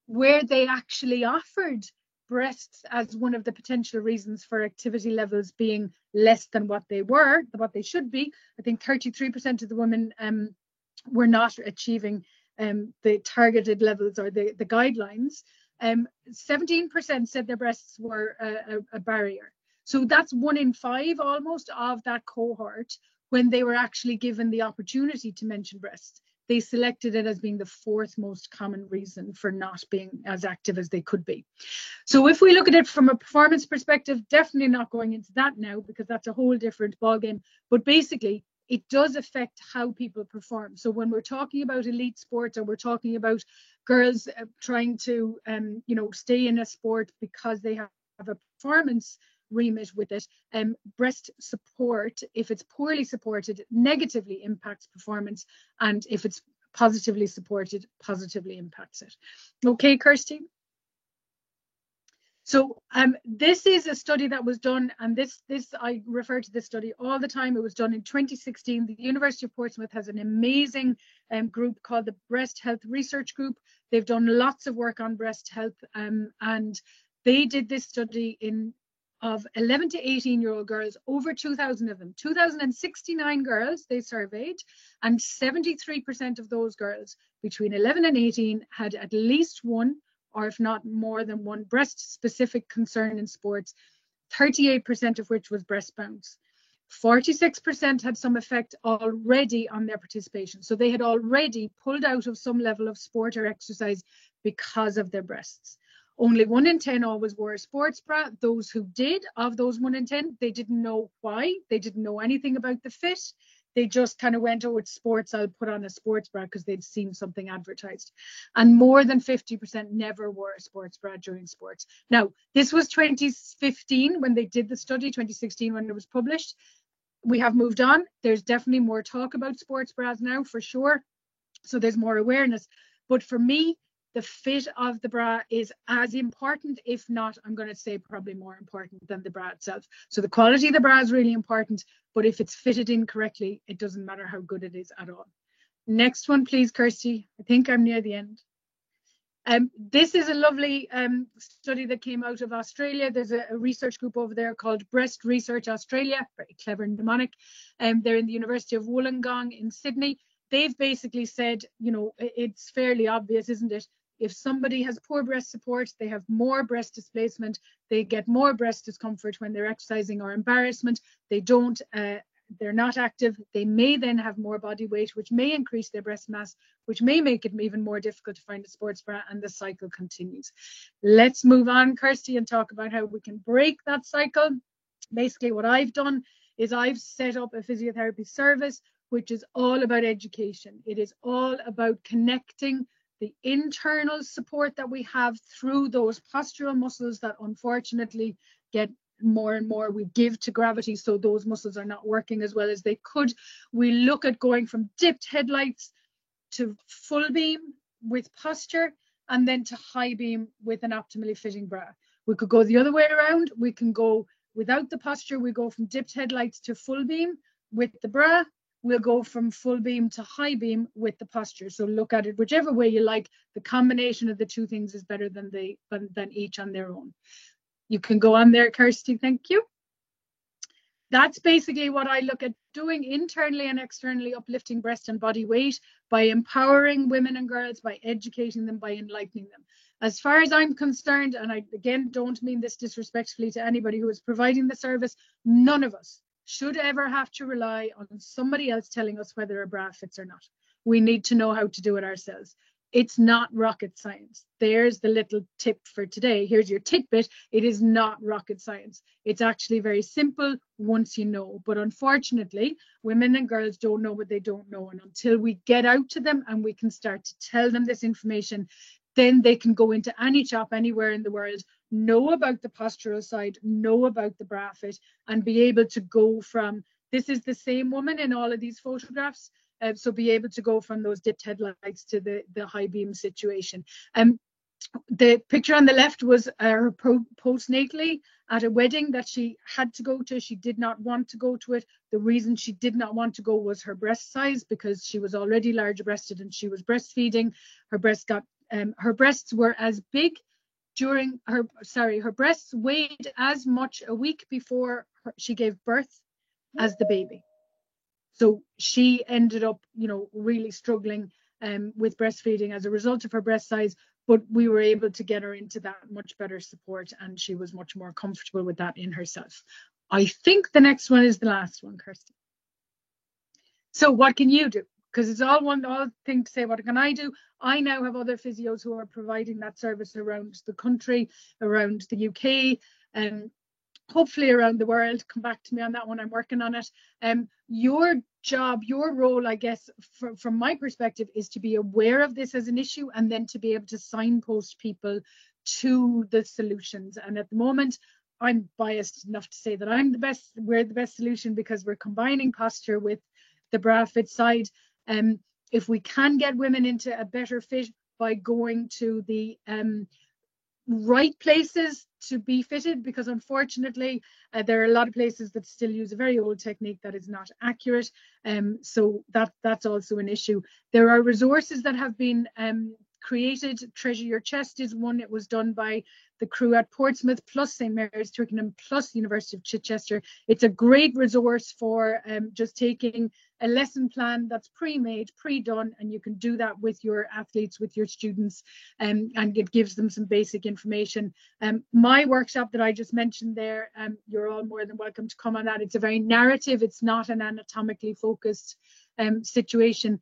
where they actually offered breasts as one of the potential reasons for activity levels being less than what they should be. I think 33% of the women were not achieving the targeted levels or the guidelines. 17% said their breasts were a barrier. So that's 1 in 5 almost of that cohort. When they were actually given the opportunity to mention breasts, they selected it as being the 4th most common reason for not being as active as they could be. So if we look at it from a performance perspective, definitely not going into that now because that's a whole different ballgame. But basically, it does affect how people perform. So when we're talking about elite sports, or we're talking about girls trying to stay in a sport because they have a performance remit with it, breast support, if it's poorly supported, negatively impacts performance, and if it's positively supported, positively impacts it. Okay, Kirsty. So this is a study that was done, and this I refer to this study all the time. It was done in 2016. The University of Portsmouth has an amazing group called the Breast Health Research Group. They've done lots of work on breast health, and they did this study of 11 to 18-year-old girls, over 2,000 of them, 2,069 girls they surveyed, and 73% of those girls between 11 and 18 had at least one, or if not more than one, breast-specific concern in sports, 38% of which was breast bounce. 46% had some effect already on their participation. So they had already pulled out of some level of sport or exercise because of their breasts. Only 1 in 10 always wore a sports bra. Those who did, of those 1 in 10, they didn't know why. They didn't know anything about the fit. They just kind of went, oh, it's sports, I'll put on a sports bra because they'd seen something advertised. And more than 50% never wore a sports bra during sports. Now, this was 2015 when they did the study, 2016 when it was published. We have moved on. There's definitely more talk about sports bras now, for sure. So there's more awareness. But for me, the fit of the bra is as important, if not, I'm going to say probably more important than the bra itself. So the quality of the bra is really important, but if it's fitted in correctly, it doesn't matter how good it is at all. Next one, please, Kirsty. I think I'm near the end. This is a lovely study that came out of Australia. There's a research group over there called Breast Research Australia, very clever mnemonic. They're in the University of Wollongong in Sydney. They've basically said, you know, it's fairly obvious, isn't it? If somebody has poor breast support, they have more breast displacement, they get more breast discomfort when they're exercising or embarrassment, they don't, they're not active, they may then have more body weight, which may increase their breast mass, which may make it even more difficult to find a sports bra, and the cycle continues. Let's move on, Kirsty, and talk about how we can break that cycle. Basically, what I've done is I've set up a physiotherapy service, which is all about education. It is all about connecting the internal support that we have through those postural muscles that unfortunately get more and more we give to gravity, so those muscles are not working as well as they could. We look at going from dipped headlights to full beam with posture, and then to high beam with an optimally fitting bra. We could go the other way around. We can go without the posture. We go from dipped headlights to full beam with the bra. We'll go from full beam to high beam with the posture. So look at it whichever way you like. The combination of the two things is better than each on their own. You can go on there, Kirsty. Thank you. That's basically what I look at doing internally and externally, uplifting breast and body weight by empowering women and girls, by educating them, by enlightening them. As far as I'm concerned, and I again don't mean this disrespectfully to anybody who is providing the service, none of us should ever have to rely on somebody else telling us whether a bra fits or not. We need to know how to do it ourselves. It's not rocket science. There's the little tip for today. Here's your tidbit. It is not rocket science. It's actually very simple once you know. But unfortunately, women and girls don't know what they don't know. And until we get out to them and we can start to tell them this information, then they can go into any shop anywhere in the world, know about the postural side, know about the bra fit, and be able to go from, this is the same woman in all of these photographs, so be able to go from those dipped headlights to the high beam situation. The picture on the left was her postnatally at a wedding that she had to go to. She did not want to go to it. The reason she did not want to go was her breast size, because she was already large breasted and she was breastfeeding. Her breasts were as big during her breasts weighed as much a week before she gave birth as the baby. So she ended up, you know, really struggling with breastfeeding as a result of her breast size, but we were able to get her into that much better support, and she was much more comfortable with that in herself. I think the next one is the last one, Kirsty. So what can you do? Because it's all thing to say, what can I do? I now have other physios who are providing that service around the country, around the UK, and hopefully around the world. Come back to me on that one. I'm working on it. Your job, your role, I guess, from my perspective, is to be aware of this as an issue, and then to be able to signpost people to the solutions. And at the moment, I'm biased enough to say that we're the best solution, because we're combining posture with the bra fit side. If we can get women into a better fit by going to the right places to be fitted, because unfortunately there are a lot of places that still use a very old technique that is not accurate, so that's also an issue. There are resources that have been created. Treasure Your Chest is one. It was done by the crew at Portsmouth, plus St Mary's, Twickenham, plus University of Chichester. It's a great resource for just taking a lesson plan that's pre-made, pre-done, and you can do that with your athletes, with your students, and it gives them some basic information. My workshop that I just mentioned there, you're all more than welcome to come on that. It's a very narrative, it's not an anatomically focused situation.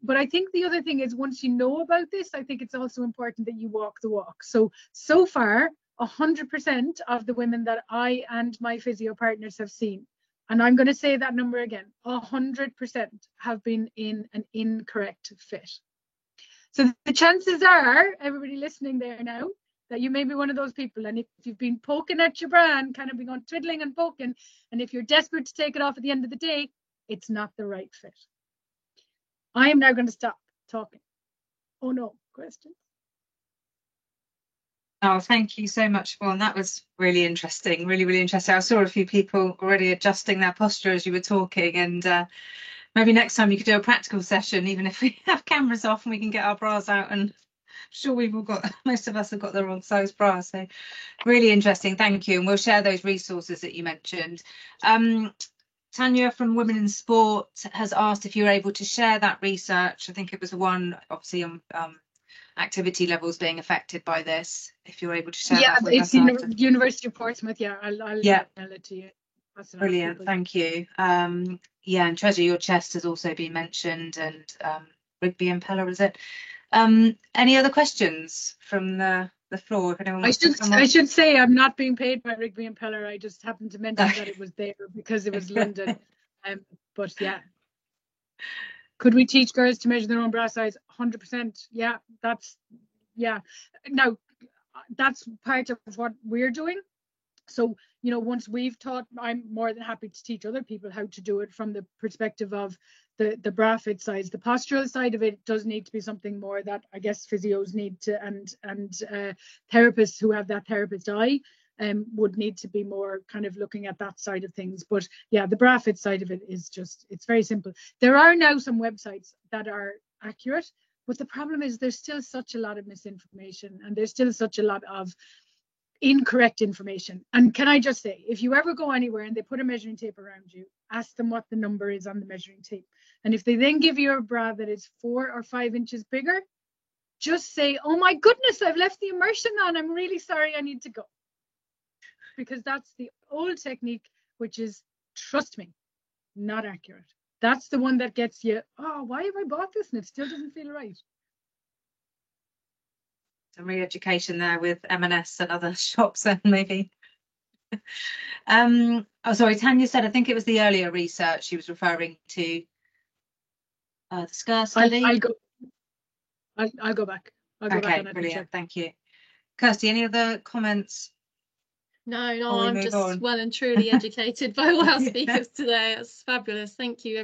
But I think the other thing is, once you know about this, I think it's also important that you walk the walk. So far, 100% of the women that I and my physio partners have seen, and I'm going to say that number again, 100% have been in an incorrect fit. So the chances are, everybody listening there now, that you may be one of those people. And if you've been poking at your bra and kind of been on twiddling and poking, and if you're desperate to take it off at the end of the day, it's not the right fit. I am now going to stop talking. Oh no, questions? Oh, thank you so much, Siobhan. That was really interesting, really interesting. I saw a few people already adjusting their posture as you were talking, and maybe next time you could do a practical session, even if we have cameras off and we can get our bras out. And I'm sure we've all got, most of us have got the wrong size bra. So really interesting. Thank you. And we'll share those resources that you mentioned. Tanya from Women in Sport has asked if you're able to share that research. I think it was one, obviously, on activity levels being affected by this. If you're able to share that with us. University of Portsmouth. Yeah, I'll email it to you. Brilliant, thank you. Yeah, and Treasure Your Chest has also been mentioned, and Rigby Impeller, is it? Any other questions from the floor? If anyone wants to come on. I should say I'm not being paid by Rigby Impeller. I just happened to mention that it was there because it was London. But yeah. Could we teach girls to measure their own bra size? 100%. Yeah, Now, that's part of what we're doing. So, you know, once we've taught, I'm more than happy to teach other people how to do it from the perspective of the bra fit size. The postural side of it does need to be something more that I guess physios need to, and therapists who have that therapist eye would need to be more kind of looking at that side of things. But yeah, the bra fit side of it is just, it's very simple. There are now some websites that are accurate, but the problem is there's still such a lot of misinformation, and there's still such a lot of incorrect information. And can I just say, if you ever go anywhere and they put a measuring tape around you, ask them what the number is on the measuring tape. And if they then give you a bra that is 4 or 5 inches bigger, just say, oh my goodness, I've left the immersion on. I'm really sorry, I need to go. Because that's the old technique, which is, trust me, not accurate. That's the one that gets you, oh, why have I bought this and it still doesn't feel right? Some re-education there with M&S and other shops, and maybe. Oh, sorry, Tanya said, I think it was the earlier research she was referring to. The SCUR study. I'll go back. Okay, brilliant. Thank you. Kirsty, any other comments? No, I'm just well and truly educated by all our speakers today. That's fabulous. Thank you,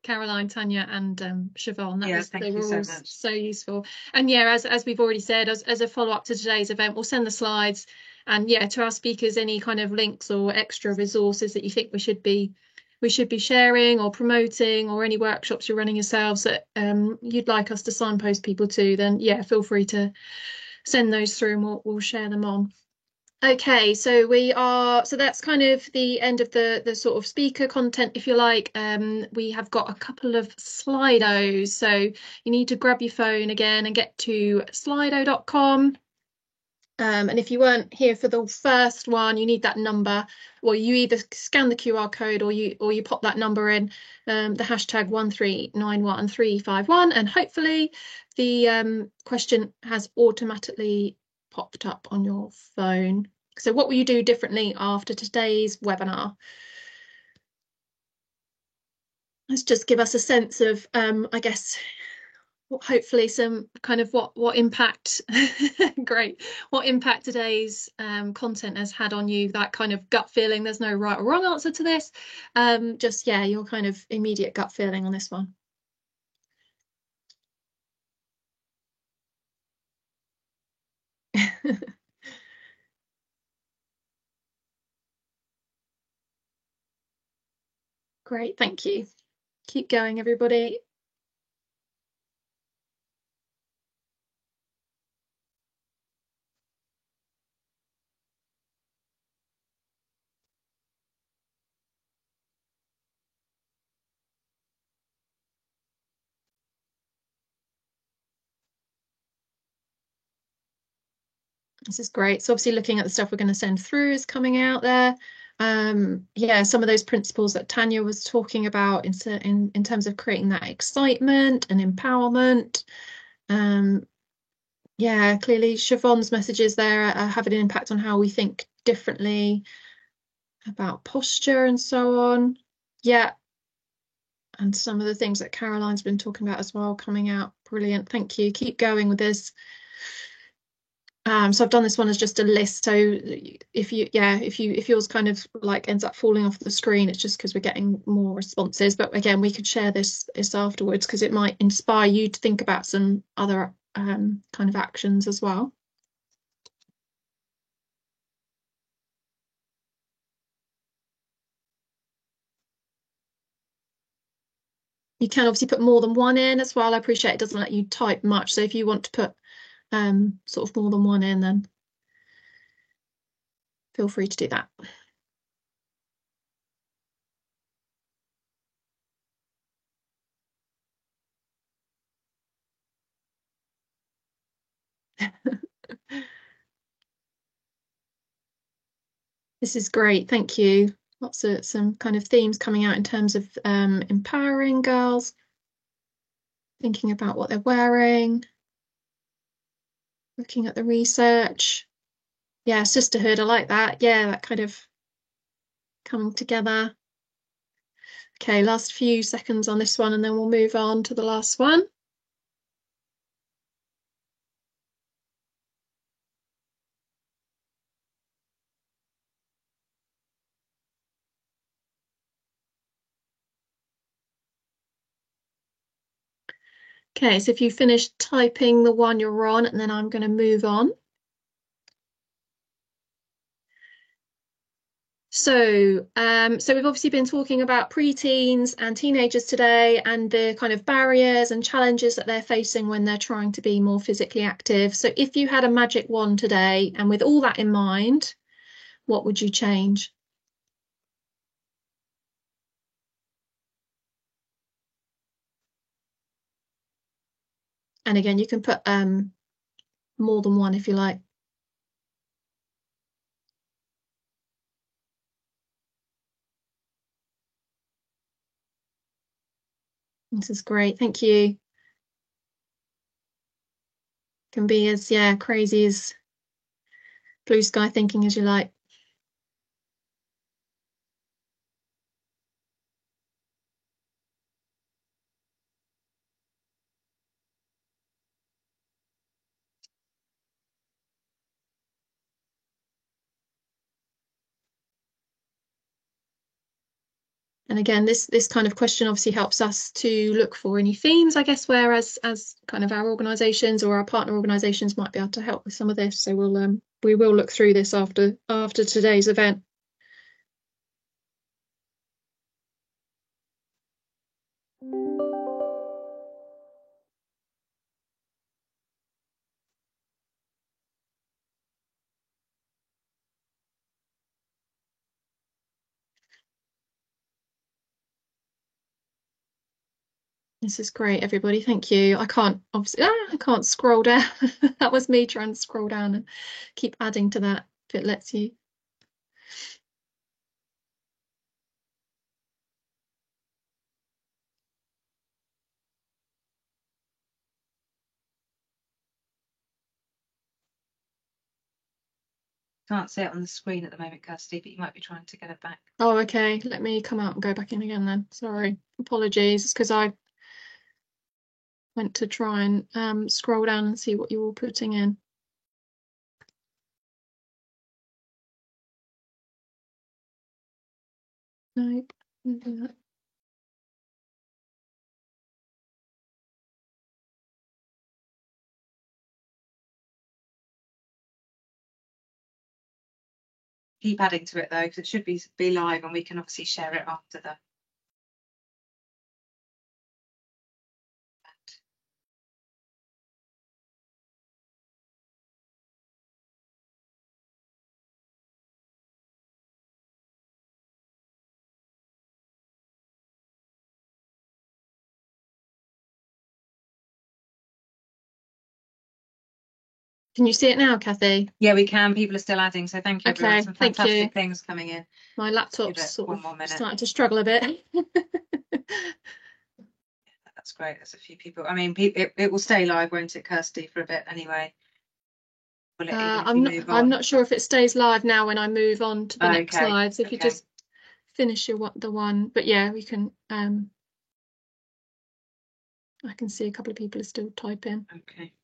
Caroline, Tanya, and Siobhan. They were all so useful. And yeah, as we've already said, as a follow-up to today's event, we'll send the slides, and yeah, to our speakers, any kind of links or extra resources that you think we should be sharing or promoting, or any workshops you're running yourselves that you'd like us to signpost people to, then yeah, feel free to send those through and we'll share them on. Okay, so that's kind of the end of the sort of speaker content, if you like. We have got a couple of Slidos, so you need to grab your phone again and get to slido.com. And if you weren't here for the first one, you need that number. Well, you either scan the QR code or you pop that number in, the hashtag 1391351, and hopefully the question has automatically popped up on your phone. So what will you do differently after today's webinar? Let's just give us a sense of, I guess, hopefully some kind of what impact great, what impact today's content has had on you, that kind of gut feeling. There's no right or wrong answer to this, just yeah, your kind of immediate gut feeling on this one. Great, thank you. Keep going, everybody. This is great. So obviously looking at the stuff we're going to send through is coming out there. Yeah, some of those principles that Tanya was talking about in terms of creating that excitement and empowerment. Yeah, clearly Siobhan's messages there are having an impact on how we think differently about posture and so on. Yeah, and some of the things that Caroline's been talking about as well coming out. Brilliant, thank you. Keep going with this. So I've done this one as just a list. So if yours kind of like ends up falling off the screen, it's just because we're getting more responses. But again, we could share this afterwards because it might inspire you to think about some other kind of actions as well. You can obviously put more than one in as well. I appreciate it doesn't let you type much. So if you want to put sort of more than one in, then feel free to do that. This is great, thank you. Lots of some kind of themes coming out in terms of empowering girls, thinking about what they're wearing, looking at the research. Yeah, sisterhood, I like that. Yeah, that kind of coming together. Okay, last few seconds on this one and then we'll move on to the last one. Okay, so if you finish typing the one you're on, and then I'm going to move on. So, so we've obviously been talking about preteens and teenagers today and the kind of barriers and challenges that they're facing when they're trying to be more physically active. So if you had a magic wand today, and with all that in mind, what would you change? And again, you can put more than one if you like. This is great, thank you. Can be as, yeah, crazy as blue sky thinking as you like. And again, this kind of question obviously helps us to look for any themes, I guess, whereas as kind of our organisations or our partner organisations might be able to help with some of this. So we will look through this after today's event. This is great, everybody. Thank you. I can't obviously I can't scroll down. That was me trying to scroll down and keep adding to that if it lets you. Can't see it on the screen at the moment, Kirsty, but you might be trying to get it back. Oh, okay. Let me come out and go back in again then. Sorry. Apologies. It's because I went to try and scroll down and see what you were putting in. Nope. Keep adding to it though, because it should be live and we can obviously share it after the. Can you see it now, Kathy? Yeah, we can. People are still adding, so thank you everyone. Okay, Some thank fantastic you. things coming in. My laptop's sort one more of minute. starting to struggle a bit. That's great. There's a few people. I mean, it will stay live, won't it, Kirsty, for a bit anyway? Will it, even if you move on? I'm not sure if it stays live now when I move on to the next Okay, slide. So if you just finish the one, but yeah, we can. I can see a couple of people are still typing. Okay.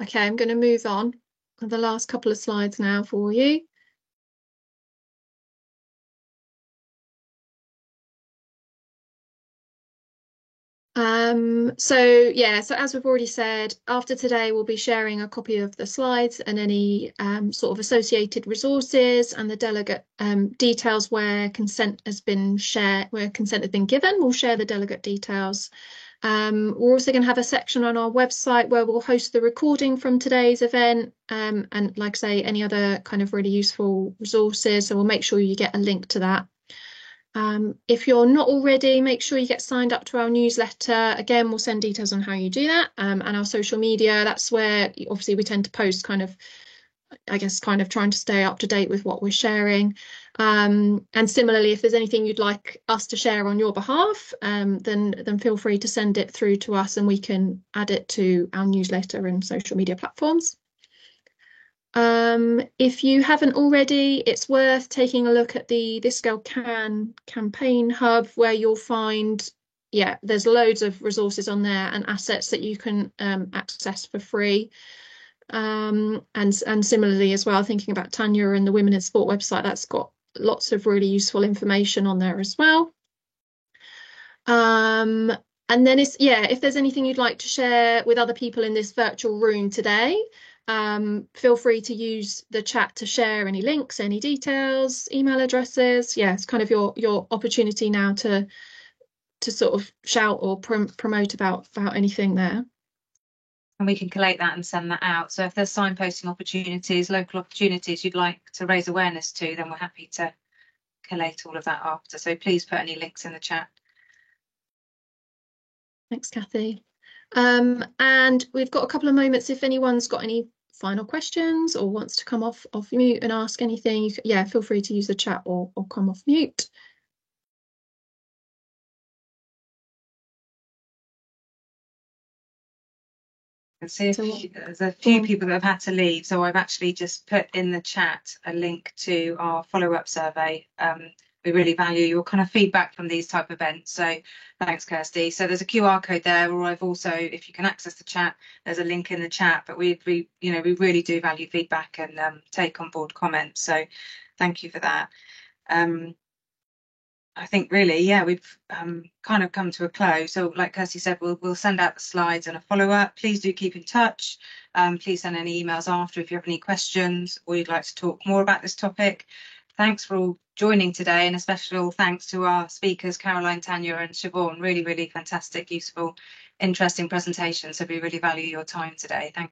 Okay, I'm going to move on to the last couple of slides now for you. So as we've already said, after today we'll be sharing a copy of the slides and any sort of associated resources and the delegate details where consent has been shared, where consent has been given. We'll share the delegate details. We're also going to have a section on our website where we'll host the recording from today's event, and like I say, any other kind of really useful resources. So we'll make sure you get a link to that. If you're not already, make sure you get signed up to our newsletter. Again, we'll send details on how you do that, and our social media. That's where obviously we tend to post kind of, I guess, kind of trying to stay up to date with what we're sharing. And similarly, if there's anything you'd like us to share on your behalf, then feel free to send it through to us and we can add it to our newsletter and social media platforms. If you haven't already, it's worth taking a look at the This Girl Can campaign hub, where you'll find, there's loads of resources on there and assets that you can access for free. And similarly as well, thinking about Tanya and the Women in Sport website, that's got lots of really useful information on there as well. And then if there's anything you'd like to share with other people in this virtual room today, feel free to use the chat to share any links, any details, email addresses. It's kind of your opportunity now to sort of shout or promote about anything there. And we can collate that and send that out. So if there's signposting opportunities, local opportunities you'd like to raise awareness to, then we're happy to collate all of that after. So please put any links in the chat. Thanks, Kathy. And we've got a couple of moments if anyone's got any final questions or wants to come off mute and ask anything. Feel free to use the chat or come off mute. There's a few people that have had to leave, so I've actually just put in the chat a link to our follow-up survey. We really value your kind of feedback from these type of events, so thanks, Kirsty. So there's a QR code there, or I've also, if you can access the chat, there's a link in the chat. But we really do value feedback and take on board comments, so thank you for that. I think really, we've kind of come to a close. So like Kirsty said, we'll send out the slides and a follow-up. Please do keep in touch. Please send any emails after if you have any questions or you'd like to talk more about this topic. Thanks for all joining today, and a special thanks to our speakers, Caroline, Tanya and Siobhan. Really, really fantastic, useful, interesting presentations. So we really value your time today. Thank you.